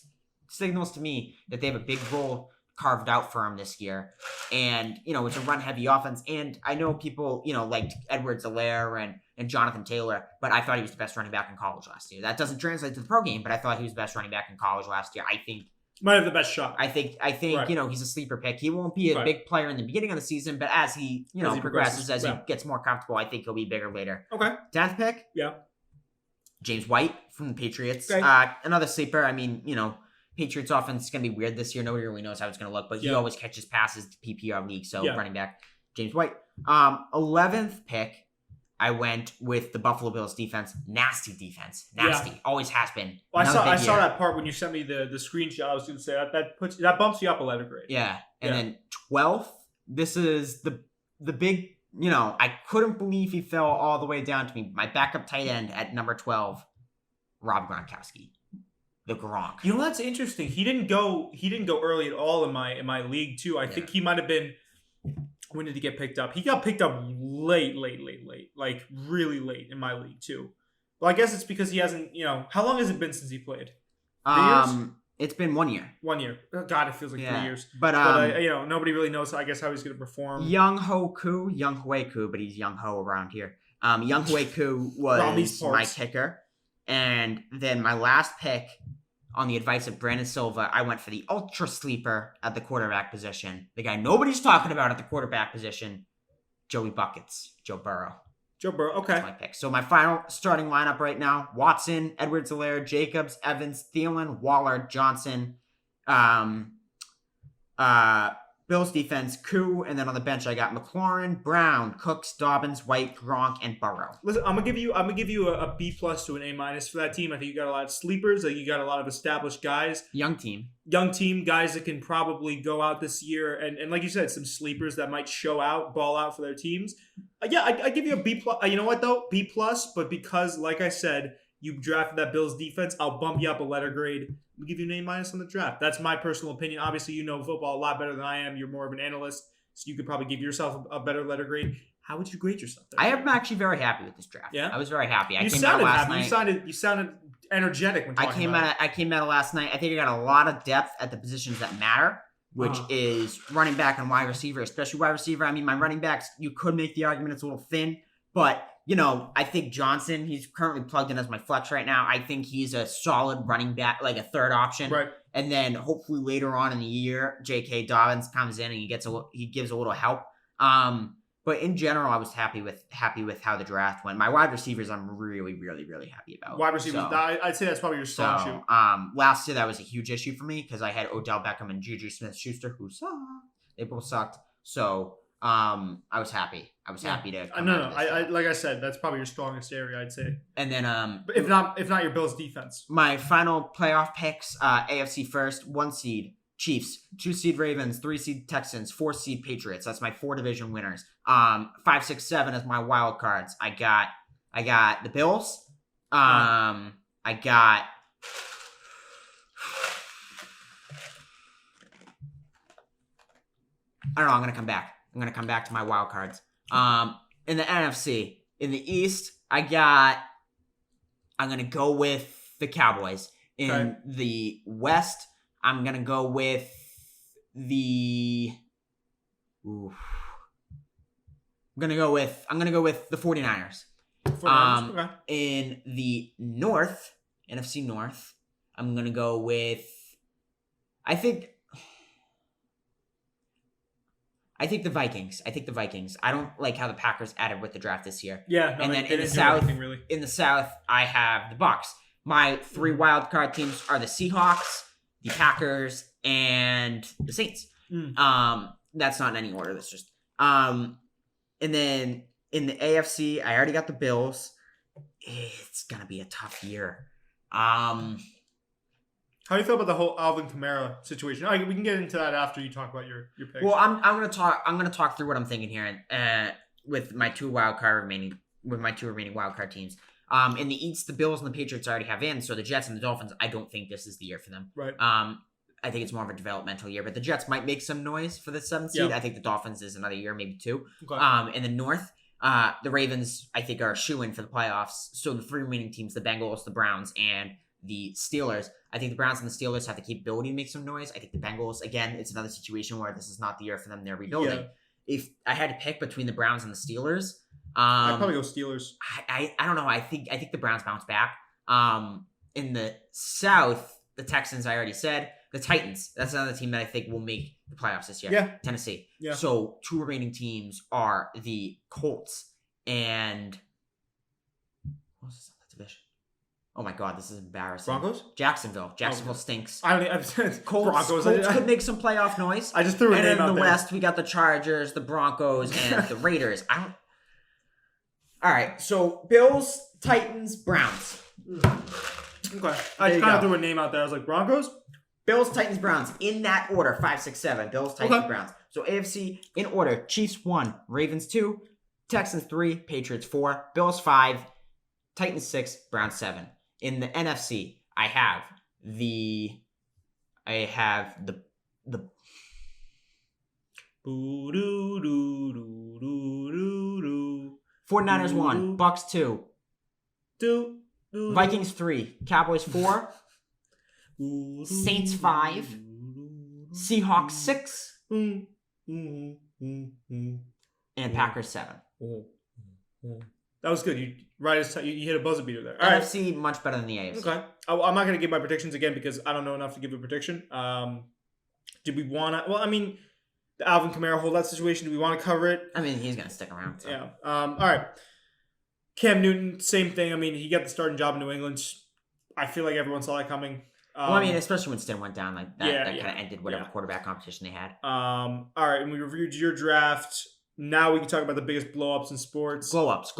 signals to me that they have a big role carved out for him this year. And, it's a run-heavy offense. And I know people, liked Edwards-Helaire and Jonathan Taylor, but I thought he was the best running back in college last year. That doesn't translate to the pro game, but I thought he was the best running back in college last year. I think might have the best shot. I think right. He's a sleeper pick. He won't be a big player in the beginning of the season, but as he progresses, as he gets more comfortable, I think he'll be bigger later. Okay. 10th pick? Yeah. James White from the Patriots. Okay. Another sleeper. I mean, Patriots offense is going to be weird this year. Nobody really knows how it's going to look, but he always catches passes to PPR league. So running back, James White. 11th pick, I went with the Buffalo Bills defense. Nasty defense. Nasty. Yeah. Always has been. Well, I saw that part when you sent me the screenshot. I was going to say that bumps you up a letter grade. Yeah. And then 12th, this is the big, I couldn't believe he fell all the way down to me. My backup tight end at number 12, Rob Gronkowski. The Gronk. That's interesting. He didn't go early at all in my league too. I think he might have been. When did he get picked up? He got picked up late, like really late in my league too. Well, I guess it's because he hasn't. How long has it been since he played? 3 years? It's been 1 year. 1 year. Oh, God, it feels like 3 years. But nobody really knows. I guess how he's going to perform. Young Hwei Koo, but he's Young Ho around here. Young Hwei Koo was my kicker, and then my last pick. On the advice of Brandon Silva, I went for the ultra sleeper at the quarterback position. The guy nobody's talking about at the quarterback position, Joey Buckets, Joe Burrow. Okay. That's my pick. So my final starting lineup right now, Watson, Edwards-Helaire, Jacobs, Evans, Thielen, Waller, Johnson, Bills defense, Koo, and then on the bench I got McLaurin, Brown, Cooks, Dobbins, White, Gronk, and Burrow. Listen, I'm gonna give you a B+ to an A- for that team. I think you got a lot of sleepers. You got a lot of established guys. Young team, guys that can probably go out this year, and like you said, some sleepers that might ball out for their teams. I give you a B+. You know what though, B+, but because like I said, you drafted that Bills defense, I'll bump you up a letter grade. I'll give you an A- on the draft. That's my personal opinion. Obviously, you know football a lot better than I am. You're more of an analyst, so you could probably give yourself a better letter grade. How would you grade yourself there? I am actually very happy with this draft. Yeah? I was very happy. You sounded happy. You sounded energetic when talking about it. I came out of last night. I think I got a lot of depth at the positions that matter, which is running back and wide receiver, especially wide receiver. I mean, my running backs, you could make the argument it's a little thin, but I think Johnson, he's currently plugged in as my flex right now. I think he's a solid running back, like a third option. Right. And then hopefully later on in the year, J.K. Dobbins comes in and he gives a little help. But in general, I was happy with how the draft went. My wide receivers, I'm really, really, really happy about. Wide receivers, I'd say that's probably your strong shoot. Last year that was a huge issue for me because I had Odell Beckham and Juju Smith-Schuster who sucked. They both sucked. So I was happy. I was happy to. I like I said, that's probably your strongest area, I'd say. And then, but if not your Bills defense. My final playoff picks: AFC first, 1 seed Chiefs, 2 seed Ravens, 3 seed Texans, 4 seed Patriots. That's my 4 division winners. 5, 6, 7 as my wild cards. I got the Bills. I got. I don't know. I'm gonna come back to my wild cards. In the NFC, in the East, I'm gonna go with the Cowboys. In the West, I'm gonna go with the. I'm gonna go with the 49ers. In the North, NFC North, I'm gonna go with. I think the Vikings. I don't like how the Packers added with the draft this year. Yeah, and then in the South, I have the Bucs. My 3 wild card teams are the Seahawks, the Packers, and the Saints. That's not in any order. That's just and then in the AFC, I already got the Bills. It's gonna be a tough year. How do you feel about the whole Alvin Kamara situation? We can get into that after you talk about your picks. Well, I'm gonna talk through what I'm thinking here, with my 2 remaining wild card teams. In the East, the Bills and the Patriots already have in, so the Jets and the Dolphins, I don't think this is the year for them. Right. I think it's more of a developmental year, but the Jets might make some noise for the 7th seed. Yep. I think the Dolphins is another year, maybe 2. Okay. In the North, the Ravens, I think, are a shoo-in for the playoffs. So the 3 remaining teams, the Bengals, the Browns, and the Steelers. I think the Browns and the Steelers have the capability to make some noise. I think the Bengals, again, it's another situation where this is not the year for them. They're rebuilding. Yeah. If I had to pick between the Browns and the Steelers, I'd probably go Steelers. I don't know. I think the Browns bounce back. In the South, the Texans, I already said. The Titans, that's another team that I think will make the playoffs this year. Yeah. Tennessee. Yeah. So 2 remaining teams are the Colts and what was that division? Oh my God, this is embarrassing. Broncos? Jacksonville stinks. Colts Broncos could make some playoff noise. I just threw a name out there. And in the West, we got the Chargers, the Broncos, and the Raiders. All right, so Bills, Titans, Browns. Okay. I kind of threw a name out there. I was like, Broncos? Bills, Titans, Browns. In that order, 5, 6, 7. Bills, Titans, Browns. So AFC in order. Chiefs 1, Ravens 2, Texans 3, Patriots 4, Bills 5, Titans 6, Browns 7. In the NFC, I have the 49ers 1, Bucks 2, Vikings 3, Cowboys 4, Saints 5, Seahawks 6, and Packers 7. That was good. You hit a buzzer beater there. NFC much better than the AFC. Okay. I'm not going to give my predictions again because I don't know enough to give a prediction. Did we want to? Well, I mean, the Alvin Kamara holdout situation. Do we want to cover it? I mean, he's going to stick around. So. Yeah. All right. Cam Newton, same thing. I mean, he got the starting job in New England. I feel like everyone saw that coming. Well, I mean, especially when Stin went down, like that kind of ended whatever quarterback competition they had. All right, and we reviewed your draft. Now we can talk about the biggest blow-ups in sports. Glow-ups,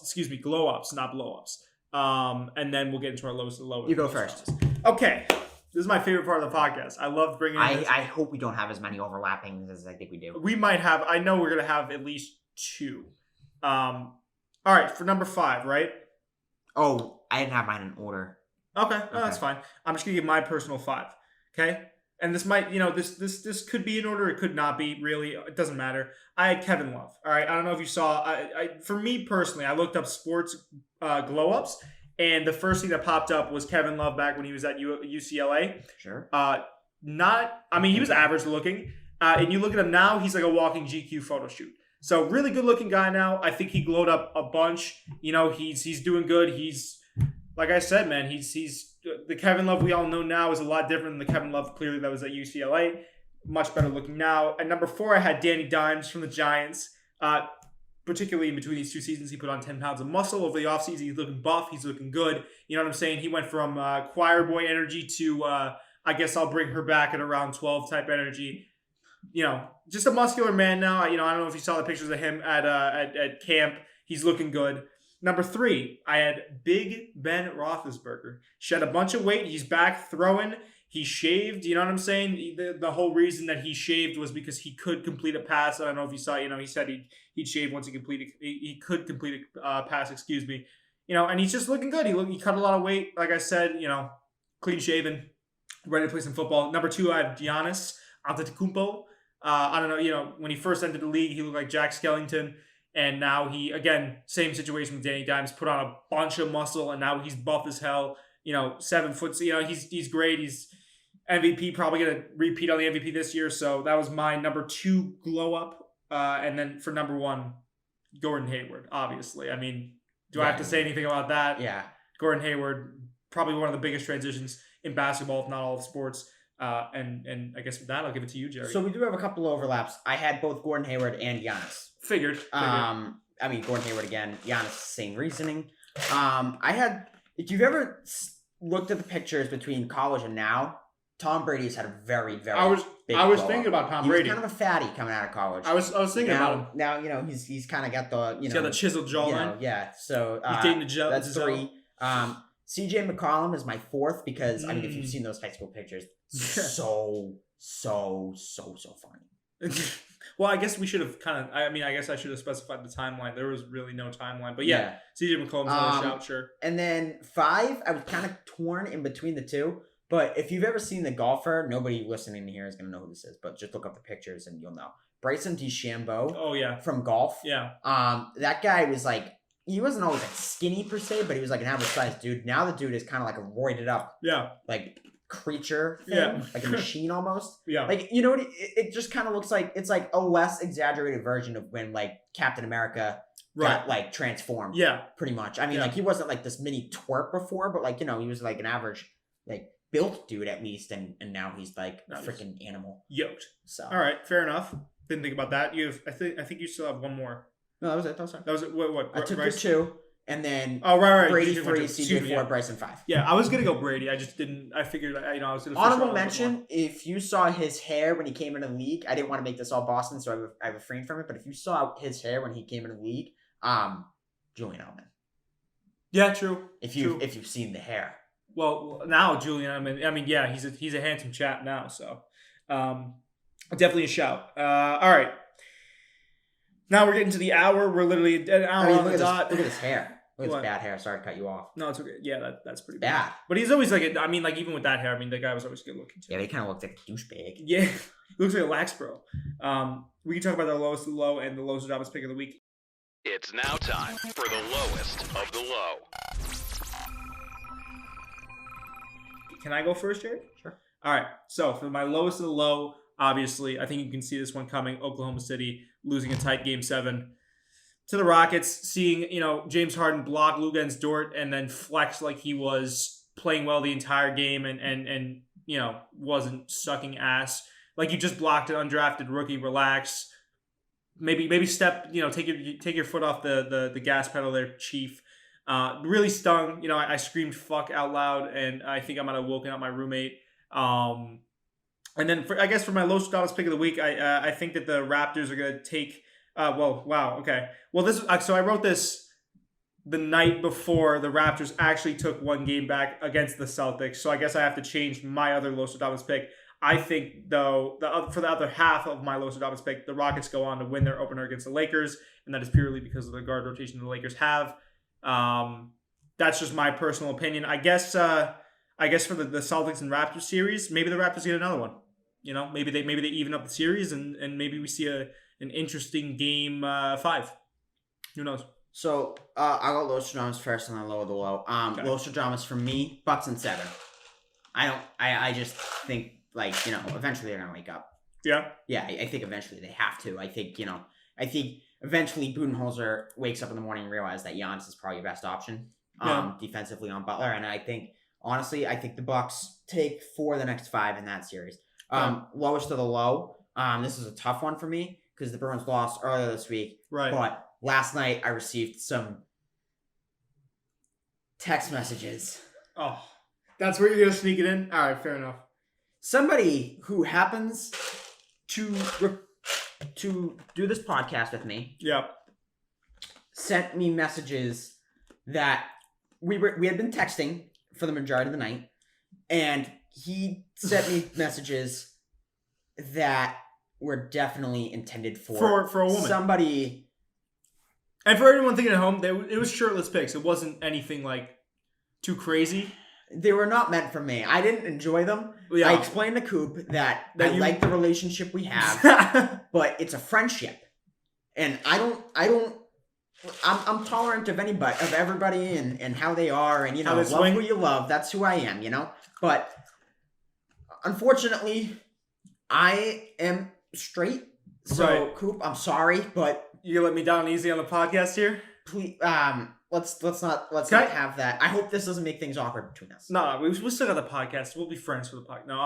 excuse me, glow-ups, not blow-ups. And then we'll get into our lowest and lowest. You go first. Okay. This is my favorite part of the podcast. I love bringing in I hope we don't have as many overlappings as I think we do. We might have. I know we're going to have at least 2. All right, for number 5, right? Oh, I didn't have mine in order. Okay, that's fine. I'm just going to give my personal 5, okay? And this might, this could be in order. It could not be, really. It doesn't matter. I had Kevin Love. All right. I don't know if you saw. For me personally, I looked up sports glow-ups, and the first thing that popped up was Kevin Love back when he was at UCLA. Sure. He was average looking. And you look at him now, he's like a walking GQ photo shoot. So really good looking guy now. I think he glowed up a bunch. He's doing good. He's, like I said, man, he's the Kevin Love we all know now is a lot different than the Kevin Love clearly that was at UCLA. Much better looking now. At number 4, I had Danny Dimes from the Giants. Particularly in between these 2 seasons, he put on 10 pounds of muscle. Over the offseason, he's looking buff. He's looking good. You know what I'm saying? He went from choir boy energy to I guess I'll bring her back at around 12 type energy. You know, just a muscular man now. You know, I don't know if you saw the pictures of him at camp. He's looking good. Number 3, I had Big Ben Roethlisberger. Shed a bunch of weight. He's back throwing. He shaved. You know what I'm saying? The whole reason that he shaved was because he could complete a pass. I don't know if you saw. You know, he said he'd shave once he could complete a pass. Excuse me. You know, and he's just looking good. He cut a lot of weight. Like I said, you know, clean shaven, ready to play some football. Number 2, I have Giannis Antetokounmpo. I don't know. You know, when he first entered the league, he looked like Jack Skellington. And now he, again, same situation with Danny Dimes, put on a bunch of muscle, and now he's buff as hell. You know, 7 foot. You know, he's great. He's MVP, probably going to repeat on the MVP this year. So that was my number 2 glow up. And then for number 1, Gordon Hayward, obviously. I mean, do I have to say anything about that? Yeah. Gordon Hayward, probably one of the biggest transitions in basketball, if not all of sports. And I guess with that, I'll give it to you, Jerry. So we do have a couple of overlaps. I had both Gordon Hayward and Giannis. Figured. I mean, Gordon Hayward again. Giannis, same reasoning. If you've ever looked at the pictures between college and now, Tom Brady's had a very, very big I was blow thinking up. about Tom Brady. He was kind of a fatty coming out of college. I was thinking about him. Now, you know, he's kind of got the, He's got the chiseled jawline. Yeah. So he's dating the gel. that's 3. CJ McCollum is my 4th because, I mean, if you've seen those high school pictures, so funny. Well, I guess we should have I guess I should have specified the timeline. There was really no timeline. But yeah. CJ McCollum's another shout, sure. And then 5, I was kind of torn in between the 2. But if you've ever seen the golfer, nobody listening here is going to know who this is. But just look up the pictures and you'll know. Bryson DeChambeau. Oh, yeah. From golf. Yeah. That guy was like, he wasn't always like skinny per se, but he was like an average sized dude. Now the dude is kind of like a roided up. Yeah. Like creature thing, like a machine almost. Yeah. Like, you know what? It just kind of looks like, it's like a less exaggerated version of when like Captain America got like transformed. Yeah. Pretty much. I mean, like he wasn't like this mini twerp before, but like, you know, he was like an average, like built dude at least. And now he's like a freaking animal. Yoked. So. All right. Fair enough. Didn't think about that. I think you still have one more. No, that was it. That was it. What? I took your 2. And then right. Brady 3, CJ 4, Bryson 5. Yeah, I was gonna go Brady. I just didn't. I figured, I was gonna. Honorable mention: if you saw his hair when he came into the league, I didn't want to make this all Boston, so I refrained from it. But if you saw his hair when he came into the league, Julian Edelman. Yeah, true. If you've seen the hair. Well, now Julian Edelman. I mean, yeah, he's a handsome chap now. So, definitely a shout. All right. Now we're getting to the hour. We're literally an hour on the dot. Look at his hair. Look at his bad hair. Sorry to cut you off. No, it's okay. Yeah, that's pretty bad. But he's always like, even with that hair, I mean, the guy was always good looking too. Yeah, he kind of looked like a douchebag. Yeah, he looks like a lax bro. We can talk about the lowest of the low and the Low-Stradamus pick of the week. It's now time for the lowest of the low. Can I go first, Jared? Sure. All right. So for my lowest of the low, obviously, I think you can see this one coming. Oklahoma City losing a tight Game 7 to the Rockets. Seeing, James Harden block Luguentz Dort and then flex like he was playing well the entire game and wasn't sucking ass. Like you just blocked an undrafted rookie. Relax. Maybe step. Take your foot off the gas pedal there, Chief. Really stung. I screamed "fuck" out loud, and I think I might have woken up my roommate. And then for my Low-Stradamus pick of the week, I think that the Raptors are going to take. Wow. Okay. Well, so I wrote this the night before the Raptors actually took one game back against the Celtics. So I guess I have to change my other Low-Stradamus pick. I think, though, for the other half of my Low-Stradamus pick, the Rockets go on to win their opener against the Lakers, and that is purely because of the guard rotation the Lakers have. That's just my personal opinion. I guess for the Celtics and Raptors series, maybe the Raptors get another one. Maybe they even up the series, and maybe we see an interesting game 5. Who knows? So I'll go Low-Stradamus first and then low of the low. Okay. Low-Stradamus for me, Bucks and 7. I just think eventually they're gonna wake up. Yeah. Yeah, I think eventually they have to. I think eventually Budenholzer wakes up in the morning and realizes that Giannis is probably your best option defensively on Butler. And I think, honestly, the Bucks take 4 of the next 5 in that series. Lowest of the low. This is a tough one for me because the Bruins lost earlier this week. Right. But last night I received some text messages. Oh, that's where you're going to sneak it in? All right, fair enough. Somebody who happens to do this podcast with me. Yep. Sent me messages that we had been texting for the majority of the night, and he sent me messages that were definitely intended for a woman. Somebody. And for everyone thinking at home, it was shirtless pics. It wasn't anything like too crazy. They were not meant for me. I didn't enjoy them. Yeah. I explained to Coop that I like the relationship we have, but it's a friendship, and I'm tolerant of anybody, of everybody, and how they are, and love who you love. That's who I am, But unfortunately, I am straight. So right. Coop, I'm sorry, but you let me down easy on the podcast here. Please, let's not have that. I hope this doesn't make things awkward between us. No, we still got the podcast. We'll be friends for the podcast. No,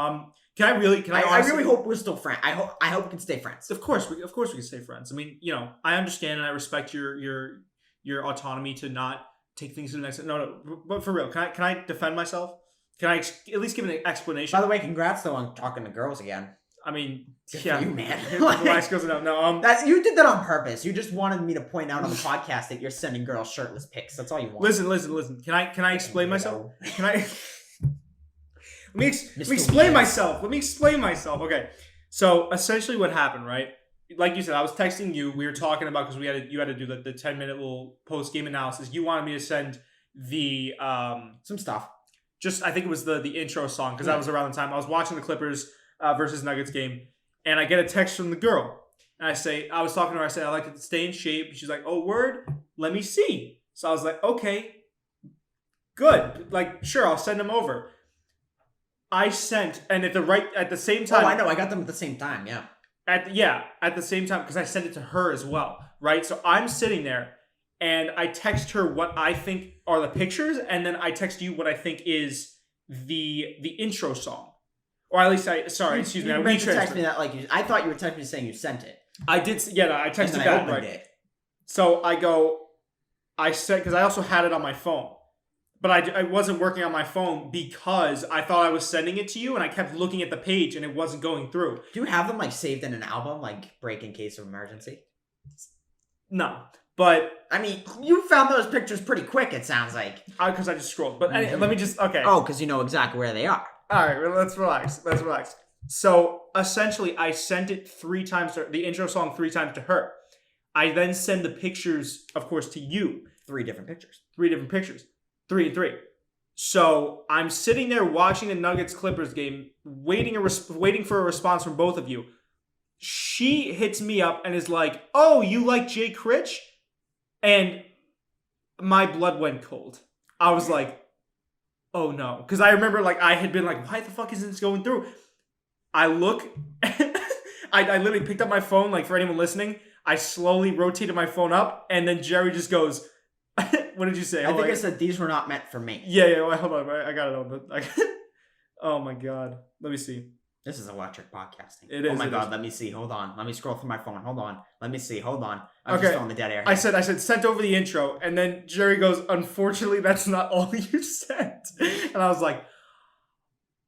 I really hope we're still friends. I hope we can stay friends. Of course we can stay friends. I mean, I understand and I respect your autonomy to not take things to the next. No, but for real, can I defend myself? Can I at least give an explanation? By the way, congrats though on talking to girls again. I mean, good for you, man. That you did that on purpose. You just wanted me to point out on the podcast that you're sending girls shirtless pics. That's all you want. Listen. Can I explain myself? Can I? Let me explain myself. Okay. So essentially, what happened, right? Like you said, I was texting you. We were talking about because you had to do the 10-minute little post game analysis. You wanted me to send the some stuff. Just I think it was the intro song because that was around the time I was watching the Clippers versus Nuggets game, and I get a text from the girl, and I was talking to her. I said I like to stay in shape. And she's like, "Oh, word, let me see." So I was like, "Okay, good. Like, sure, I'll send them over." I sent, and at the same time. Oh, I know. I got them at the same time. Yeah. At the same time because I sent it to her as well, right? So I'm sitting there, and I text her what I think are the pictures, and then I text you what I think is the intro song. Or at least excuse me. You meant to text me that I thought you were texting me saying you sent it. I did. Yeah, no, I texted and back. I opened right. it. So I said because I also had it on my phone, but I wasn't working on my phone because I thought I was sending it to you, and I kept looking at the page and it wasn't going through. Do you have them saved in an album, break in case of emergency? No, but I mean, you found those pictures pretty quick. It sounds like because I just scrolled. But let me just okay. Oh, because you know exactly where they are. All right, well, let's relax. So essentially, I sent it 3 times, the intro song 3 times to her. I then send the pictures, of course, to you. 3 different pictures. 3 and 3. So I'm sitting there watching the Nuggets-Clippers game, waiting for a response from both of you. She hits me up and is like, "Oh, you like Jay Critch?" And my blood went cold. I was like, oh no. Because I remember I had been like, why the fuck isn't this going through? I look, I literally picked up my phone, for anyone listening, I slowly rotated my phone up, and then Jerry just goes, what did you say? I think I said these were not meant for me. Yeah, wait, hold on, I got it on oh my god. Let me see. This is electric podcasting. It is. Oh my god, let me see. Hold on. Let me scroll through my phone. Hold on. Let me see. Hold on. I'm just on the dead air here. I said sent over the intro, and then Jerry goes, unfortunately, that's not all you sent. And I was like,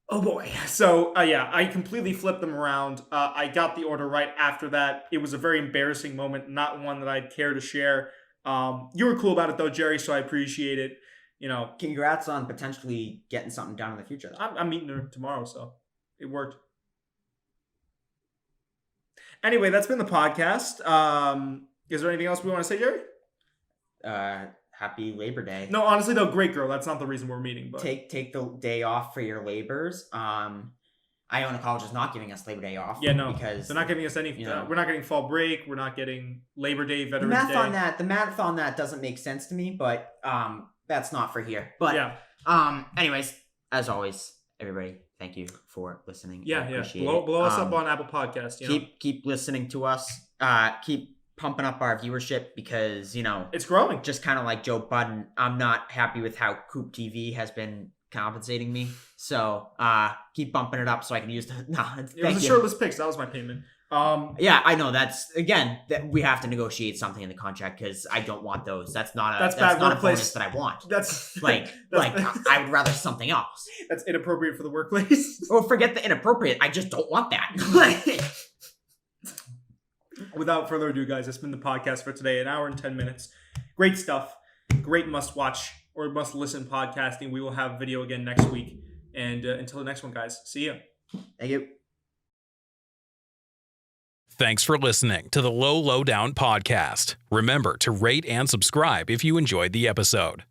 oh boy. So, I completely flipped them around. I got the order right after that. It was a very embarrassing moment, not one that I'd care to share. You were cool about it, though, Jerry, so I appreciate it. Congrats on potentially getting something done in the future. I'm meeting her tomorrow, so it worked. Anyway, that's been the podcast. Is there anything else we want to say, Jerry? Happy Labor Day. No, honestly, no, great girl. That's not the reason we're meeting. But take the day off for your labors. Iona College is not giving us Labor Day off. Yeah, no, because they're not giving us any. We're not getting fall break. We're not getting Labor Day, Veterans Day. The math on that doesn't make sense to me, but that's not for here. But yeah. Anyways, as always, everybody, thank you for listening. Yeah. Blow us up on Apple Podcasts. Keep listening to us. Keep pumping up our viewership because it's growing. Just kind of like Joe Budden, I'm not happy with how Coop TV has been compensating me. So keep bumping it up so I can use the. No, it was a shirtless pics. That was my payment. Yeah, I know. That's again that we have to negotiate something in the contract because I don't want those. That's not a bonus that I want. That's I would rather something else. That's inappropriate for the workplace. Or forget the inappropriate. I just don't want that. Without further ado, guys, that's been the podcast for today. 1 hour and 10 minutes. Great stuff. Great must-watch or must-listen podcasting. We will have video again next week. And until the next one, guys, see you. Thank you. Thanks for listening to the Low Down Podcast. Remember to rate and subscribe if you enjoyed the episode.